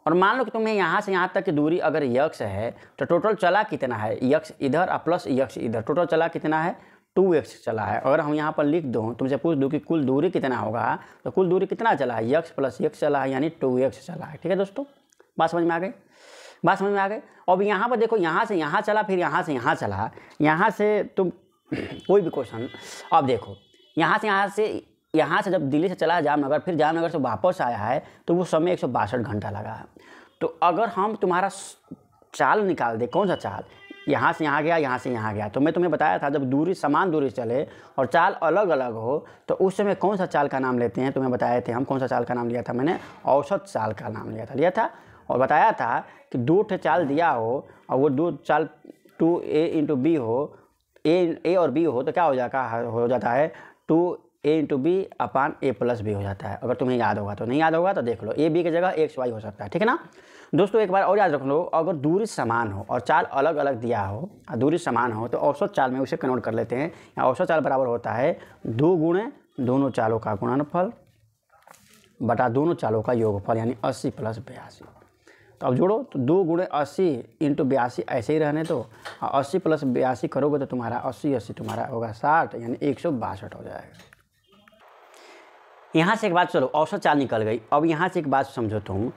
और मान लो कि तुम्हें यहाँ से यहाँ तक की दूरी अगर यक्स है तो टोटल चला कितना है, यक्स इधर और प्लस यक्स इधर, टोटल चला कितना है, 2x चला है। अगर हम यहाँ पर लिख दूँ, तुमसे पूछ दूँ कि कुल दूरी कितना होगा, तो कुल दूरी कितना चला है, यक्स प्लस यक्स चला है, यानी 2x चला है। ठीक है दोस्तों, बात समझ में आ गई, बात समझ में आ गई। अब यहाँ पर देखो, यहाँ से यहाँ चला, फिर यहाँ से यहाँ चला, यहाँ से तुम कोई भी क्वेश्चन, अब देखो यहाँ से जब दिल्ली से चला है जामनगर, फिर जामनगर से वापस आया है तो वो समय 162 घंटा लगा है। तो अगर हम तुम्हारा चाल निकाल दे, कौन सा चाल, यहाँ से यहाँ गया, यहाँ से यहाँ गया, तो मैं तुम्हें बताया था जब दूरी समान दूरी चले और चाल अलग अलग हो तो उस समय कौन सा चाल का नाम लेते हैं, तुम्हें बताए थे हम। कौन सा चाल का नाम लिया था मैंने, औसत चाल का नाम लिया था और बताया था कि 2 चाल दिया हो और वो 2 चाल 2a × b हो, a और b हो तो क्या हो जाता है 2a × b upon a + b हो जाता है। अगर तुम्हें याद होगा तो, नहीं याद होगा तो देख लो, a b की जगह xy हो सकता है, ठीक है ना दोस्तों। एक बार और याद रख लो, अगर दूरी समान हो और चाल अलग अलग दिया हो, दूरी समान हो तो औसत चाल में उसे कन्वर्ट कर लेते हैं। या औसत चाल बराबर होता है 2 गुणे दोनों चालों का गुणनफल बटा दोनों चालों का योगफल, यानी 80 + 82। तो अब जोड़ो, तो 2 गुणे 80 × 82 ऐसे ही रहने दो, 80 + 82 करोगे तो तुम्हारा 80 तुम्हारा होगा 60, यानी 162 हो जाएगा। यहाँ से एक बात, चलो औसत चाल निकल गई। अब यहाँ से एक बात समझो तुम,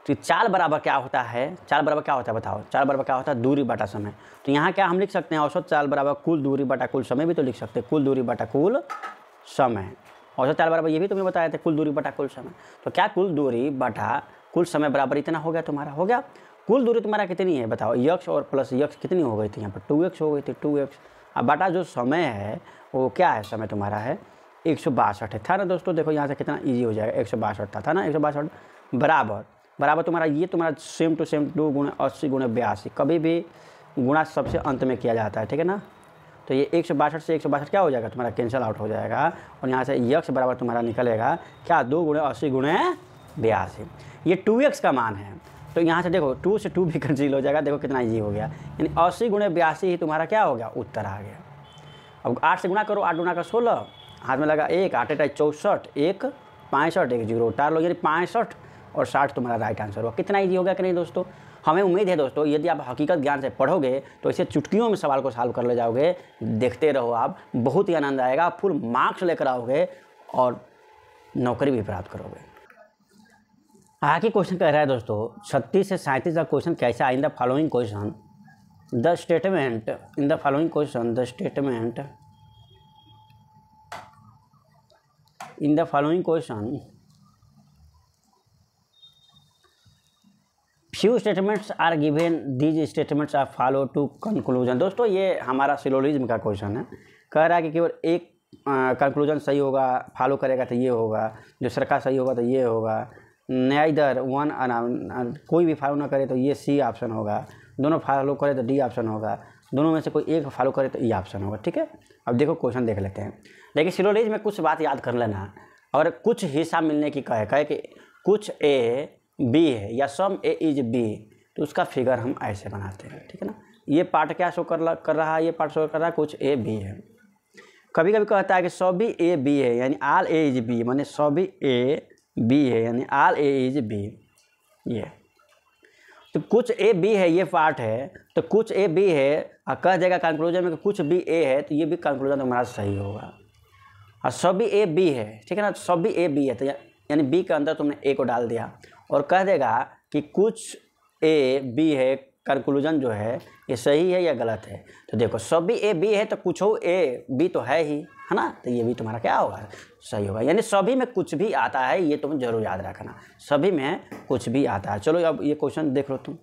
तो चाल बराबर क्या होता है, चाल बराबर क्या होता है बताओ, चाल बराबर क्या होता है, दूरी बटा समय। तो यहाँ क्या हम लिख सकते हैं, औसत चाल बराबर कुल दूरी बटा कुल समय भी तो लिख सकते हैं, कुल दूरी बटा कुल समय। औसत चाल बराबर ये भी तुम्हें बताया था, कुल दूरी बटा कुल समय। तो क्या कुल दूरी बटा कुल समय बराबर इतना हो गया, तुम्हारा हो गया। कुल दूरी तुम्हारा कितनी है बताओ, यक्ष और प्लस यक्ष कितनी हो गई थी, यहाँ पर 2x हो गई थी, 2x। अब बटा जो समय है वो क्या है, समय तुम्हारा है 162 था ना दोस्तों। देखो यहाँ से कितना ईजी हो जाएगा, 162 था ना, 162 बराबर तुम्हारा ये तुम्हारा सेम टू सेम 2 गुणे 80 गुणे 82, कभी भी गुणा सबसे अंत में किया जाता है, ठीक है ना। तो ये 162 से 162 क्या हो जाएगा तुम्हारा, कैंसिल आउट हो जाएगा और यहाँ से यक्ष बराबर तुम्हारा निकलेगा क्या, 2 गुणे 80 गुणे 82। ये 2x का मान है, तो यहाँ से देखो 2 से 2 भी कैंसिल हो जाएगा, देखो कितना ईजी हो गया, यानी 80 गुणे 82 ही तुम्हारा क्या हो गया, उत्तर आ गया। अब 8 से गुणा करो, 8 गुणा का 16, हाथ में लगा 1, 8 × 64, 1 65, 1 0 उतार लो, यानी 65 और 60 तुम्हारा राइट आंसर हुआ। कितना ईजी हो गया कि नहीं दोस्तों। हमें उम्मीद है दोस्तों, यदि आप हकीकत ज्ञान से पढ़ोगे तो इसे चुटकियों में सवाल को सॉल्व कर ले जाओगे। देखते रहो, आप बहुत ही आनंद आएगा, फुल मार्क्स लेकर आओगे और नौकरी भी प्राप्त करोगे। आगे क्वेश्चन कह रहा है दोस्तों 36 से 37 का क्वेश्चन कैसा, in the following question the statement in the following question the statement in the following question few statements are given, these statements are follow to conclusion. दोस्तों ये हमारा सिलोजिज्म का क्वेश्चन है, कह रहा है कि केवल एक कंक्लूजन सही होगा, फॉलो करेगा तो ये होगा, दूसरा का सही होगा तो ये होगा, नाइदर वन कोई भी फॉलो ना करे तो ये सी ऑप्शन होगा, दोनों फॉलो करे तो डी ऑप्शन होगा, दोनों में से कोई एक फॉलो करे तो ई ऑप्शन होगा, ठीक है। अब देखो क्वेश्चन देख लेते हैं। देखिए सिलोजिज्म में कुछ बात याद कर लेना, और कुछ हिस्सा मिलने की कहे कि कुछ ए बी है या सम ए इज बी, तो उसका फिगर हम ऐसे बनाते हैं, ठीक है ना। ये पार्ट क्या शो कर रहा है, ये पार्ट शो कर रहा है कुछ ए बी है। कभी कभी कहता है कि सभी ए बी है, यानी ऑल ए इज बी, माने सभी ए बी है, यानी ऑल ए इज बी। ये तो कुछ ए बी है, ये पार्ट है, तो कुछ ए बी है और कह देगा कंक्लूजन में कि कुछ बी ए है, तो ये भी कंक्लूजन तुम्हारा सही होगा। और सभी ए बी है, ठीक है ना, सभी ए बी है, तो यानी बी के अंदर तुमने ए को डाल दिया और कह देगा कि कुछ ए बी है, कंक्लूजन जो है ये सही है या गलत है। तो देखो सभी ए बी है तो कुछ ए बी तो है ही, है ना, तो ये भी तुम्हारा क्या होगा, सही होगा। यानी सभी में कुछ भी आता है, ये तुम जरूर याद रखना, सभी में कुछ भी आता है। चलो अब ये क्वेश्चन देख लो तुम।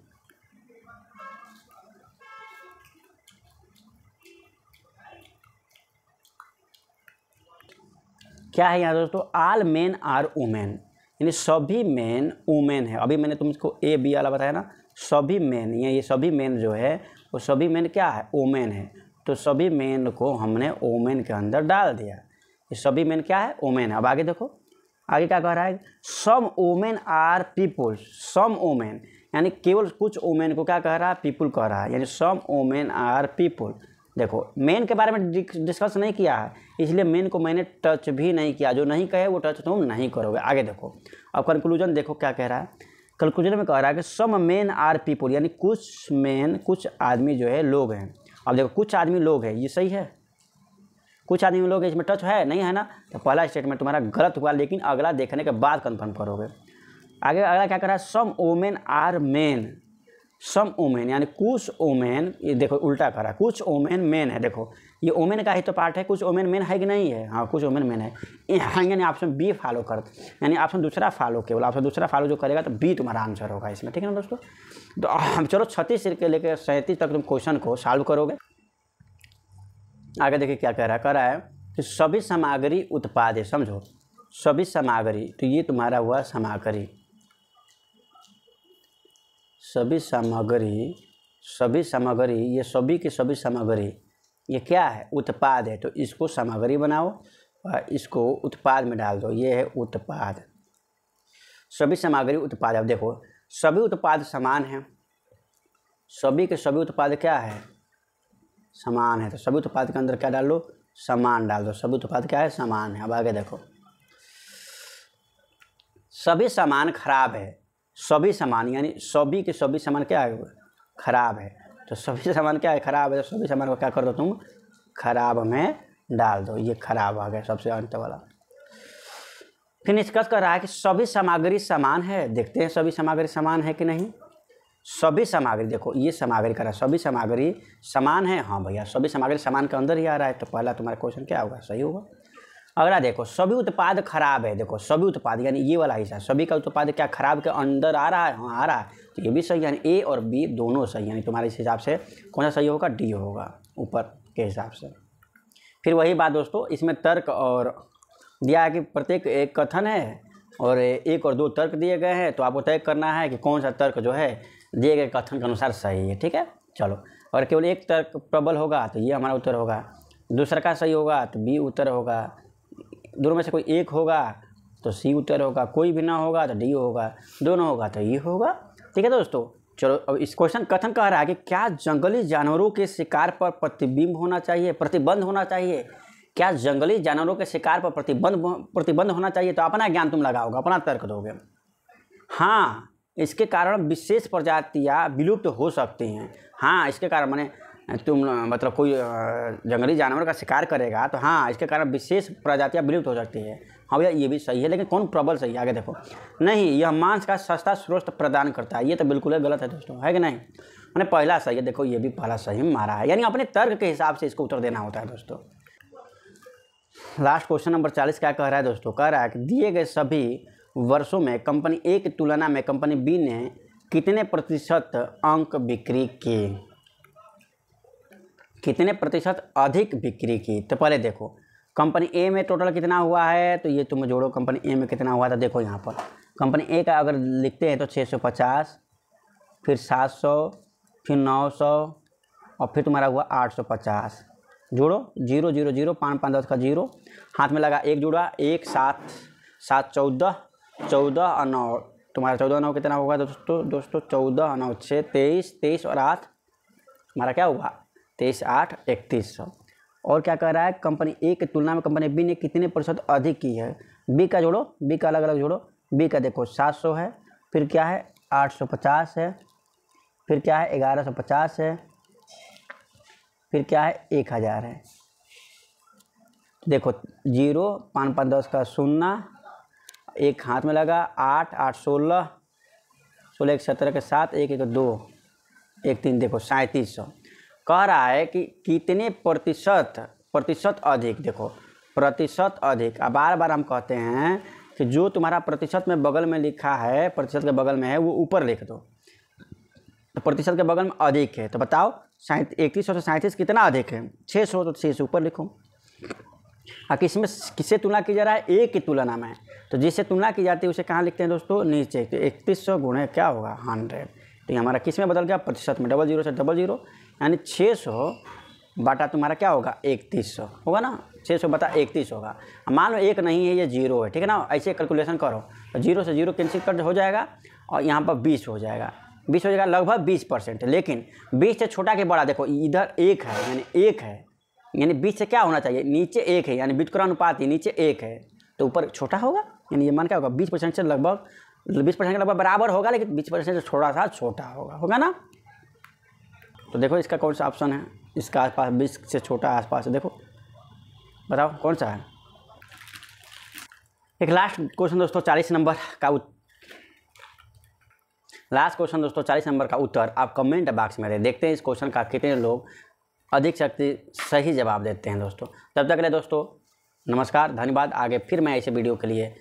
क्या है यहाँ दोस्तों, ऑल मेन आर वुमेन, यानी सभी मेन वुमेन है। अभी मैंने तुमको ए बी वाला बताया ना, सभी मेन, ये सभी मेन जो है वो सभी मेन क्या है, वुमेन है। तो सभी मेन को हमने वुमेन के अंदर डाल दिया, ये सभी मेन क्या है, वुमेन है। अब आगे देखो, आगे क्या कह रहा है, some women are people, some women यानी केवल कुछ वुमेन को क्या कह रहा है, पीपुल कह रहा है, यानी सम वुमेन आर पीपुल। देखो मेन के बारे में डिस्कस नहीं किया है, इसलिए मेन को मैंने टच भी नहीं किया, जो नहीं कहे वो टच तुम नहीं करोगे। आगे देखो, अब कंक्लूजन देखो क्या कह रहा है, कंक्लूजन में कह रहा है कि सम मेन आर पीपुल, यानी कुछ मेन, कुछ आदमी जो है लोग हैं। अब देखो कुछ आदमी लोग हैं, ये सही है, कुछ आदमी लोग हैं, इसमें टच है नहीं है ना, तो पहला स्टेटमेंट तुम्हारा गलत हुआ, लेकिन अगला देखने के बाद कन्फर्म करोगे। आगे अगला क्या कर रहा है, some women are men, some women यानी कुछ वुमेन, ये देखो उल्टा करा, कुछ वुमेन मेन है, देखो ये वुमेन का ही तो पार्ट है, कुछ वुमेन मेन है कि नहीं है, हाँ कुछ वुमेन मेन है, यानी ऑप्शन बी फॉलो कर, यानी ऑप्शन दूसरा फॉलो, केवल ऑप्शन दूसरा फॉलो जो करेगा तो बी तुम्हारा आंसर होगा इसमें, ठीक है ना दोस्तों। तो हम चलो 36 से लेकर 37 तक तुम क्वेश्चन को सॉल्व करोगे। आगे देखिए क्या कह रहा है कि सभी सामग्री उत्पाद है, समझो सभी सामग्री, तो ये तुम्हारा हुआ सामग्री, सभी सामग्री, सभी सामग्री, ये सभी की सभी सामग्री, ये क्या है उत्पाद है, तो इसको सामग्री बनाओ और इसको उत्पाद में डाल दो, ये है उत्पाद, सभी सामग्री उत्पाद। अब देखो सभी उत्पाद समान हैं, सभी के सभी उत्पाद क्या है समान है, तो सभी उत्पाद के अंदर क्या डाल लो समान डाल दो, सभी उत्पाद क्या है समान है। अब आगे देखो सभी सामान खराब है, सभी सामान यानी सभी के सभी सामान क्या है खराब है, तो सभी सामान क्या है खराब है, तो सभी सामान को क्या कर दो तुम खराब में डाल दो, ये खराब आ गया सबसे अंत वाला। फिर निष्कर्ष कर रहा है कि सभी सामग्री समान है, देखते हैं सभी सामग्री समान है कि नहीं। सभी सामग्री, देखो ये सामग्री कर रहा है, सभी सामग्री समान है, हाँ भैया सभी सामग्री समान के अंदर ही आ रहा है, तो पहला तुम्हारा क्वेश्चन क्या होगा सही होगा। अगला देखो सभी उत्पाद खराब है, देखो सभी उत्पाद यानी ये वाला हिस्सा, सभी का उत्पाद क्या खराब के अंदर आ रहा है, हाँ आ रहा है, तो ये भी सही, यानी ए और बी दोनों सही, यानी तुम्हारे इस हिसाब से कौन सा सही होगा डी होगा ऊपर के हिसाब से। फिर वही बात दोस्तों, इसमें तर्क और दिया है कि प्रत्येक एक कथन है और एक और दो तर्क दिए गए हैं, तो आपको तय करना है कि कौन सा तर्क जो है दिए गए कथन के अनुसार सही है, ठीक है। चलो और केवल एक तर्क प्रबल होगा तो ये हमारा उत्तर होगा, दूसरा का सही होगा तो बी उत्तर होगा, दोनों में से कोई एक होगा तो सी उत्तर होगा, कोई भी ना होगा तो डी होगा, दोनों होगा तो ई होगा, ठीक है दोस्तों। चलो अब इस क्वेश्चन कथन कह रहा है कि क्या जंगली जानवरों के शिकार पर प्रतिबंध होना चाहिए, क्या जंगली जानवरों के शिकार पर प्रतिबंध होना चाहिए, तो अपना ज्ञान तुम लगाओगे, अपना तर्क दोगे। हाँ इसके कारण विशेष प्रजातियाँ विलुप्त हो सकती हैं, हाँ इसके कारण माने तुम मतलब कोई जंगली जानवर का शिकार करेगा तो हाँ इसके कारण विशेष प्रजातियाँ विलुप्त हो सकती है, हाँ भैया ये भी सही है, लेकिन कौन प्रबल सही है आगे देखो, नहीं यह मांस का सस्ता स्रोत प्रदान करता है, ये तो बिल्कुल गलत है दोस्तों, है कि नहीं, मैंने पहला सही है, देखो ये भी पहला सही मारा है, यानी अपने तर्क के हिसाब से इसको उत्तर देना होता है दोस्तों। लास्ट क्वेश्चन नंबर 40 क्या कह रहा है दोस्तों, कह रहा है कि दिए गए सभी वर्षों में कंपनी ए की तुलना में कंपनी बी ने कितने प्रतिशत अंक बिक्री की, कितने प्रतिशत अधिक बिक्री की। तो पहले देखो कंपनी ए में टोटल कितना हुआ है, तो ये तुम जोड़ो कंपनी ए में कितना हुआ था, देखो यहाँ पर कंपनी ए का अगर लिखते हैं तो 650, फिर 700, फिर 900 और फिर तुम्हारा हुआ 850, जोड़ो 0 0 0 5 5 10 का 0, हाथ में लगा एक जुड़ा, 1 7 7 14 14 और 9, तुम्हारा 14 9 कितना होगा दोस्तों 14 और 9 6 23 23 और 8 हमारा क्या हुआ 23 8 3100। और क्या कह रहा है कंपनी ए की तुलना में कंपनी बी ने कितने प्रतिशत अधिक की है, बी का जोड़ो, बी का अलग अलग जोड़ो, बी का देखो 700 है, फिर क्या है 850 है, फिर क्या है 1150 है, फिर क्या है 1000 है, देखो 0 5 5 10 का 0, एक हाथ में लगा 8 8 16 16 1 17 के 7 1 1 2 1 3, देखो 3700। कह रहा है कि कितने प्रतिशत अधिक, देखो प्रतिशत अधिक, अब बार बार हम कहते हैं कि जो तुम्हारा प्रतिशत में बगल में लिखा है, प्रतिशत के बगल में है वो ऊपर लिख दो, तो प्रतिशत के बगल में अधिक है, तो बताओ 3100 से 37 कितना अधिक है, 600, तो 600 ऊपर लिखो। किसमें किससे तुलना की जा रहा है, ए की तुलना में, तो जिससे तुलना की जाती है उसे कहाँ लिखते हैं दोस्तों नीचे, तो 3100 गुणे क्या होगा 100, तो हमारा किस में बदल गया प्रतिशत में, 00 से 00, यानी 600 बटा तुम्हारा क्या होगा 3100 होगा ना, 600 बटा 31 होगा। मान लो एक नहीं है ये 0 है, ठीक है ना, ऐसे कैलकुलेशन करो तो 0 से 0 कैंसिल कट हो जाएगा और यहाँ पर 20 हो जाएगा, 20 हो जाएगा लगभग 20%, लेकिन 20 से छोटा के बड़ा, देखो इधर 1 है यानी 1 है, यानी 20 से क्या होना चाहिए नीचे 1 है, यानी व्युत्क्रमानुपात ही नीचे 1 है तो ऊपर छोटा होगा, यानी ये मान क्या होगा 20% से लगभग 20% के लगभग बराबर होगा, लेकिन 20% से थोड़ा सा छोटा होगा ना। तो देखो इसका कौन सा ऑप्शन है, इसका आसपास 20 से छोटा आसपास है, देखो बताओ कौन सा है। एक लास्ट क्वेश्चन दोस्तों 40 नंबर का लास्ट क्वेश्चन दोस्तों 40 नंबर का उत्तर आप कमेंट बॉक्स में दें। देखते हैं इस क्वेश्चन का कितने लोग अधिक शक्ति सही जवाब देते हैं दोस्तों। तब तक के लिए दोस्तों नमस्कार, धन्यवाद। आगे फिर मैं ऐसे वीडियो के लिए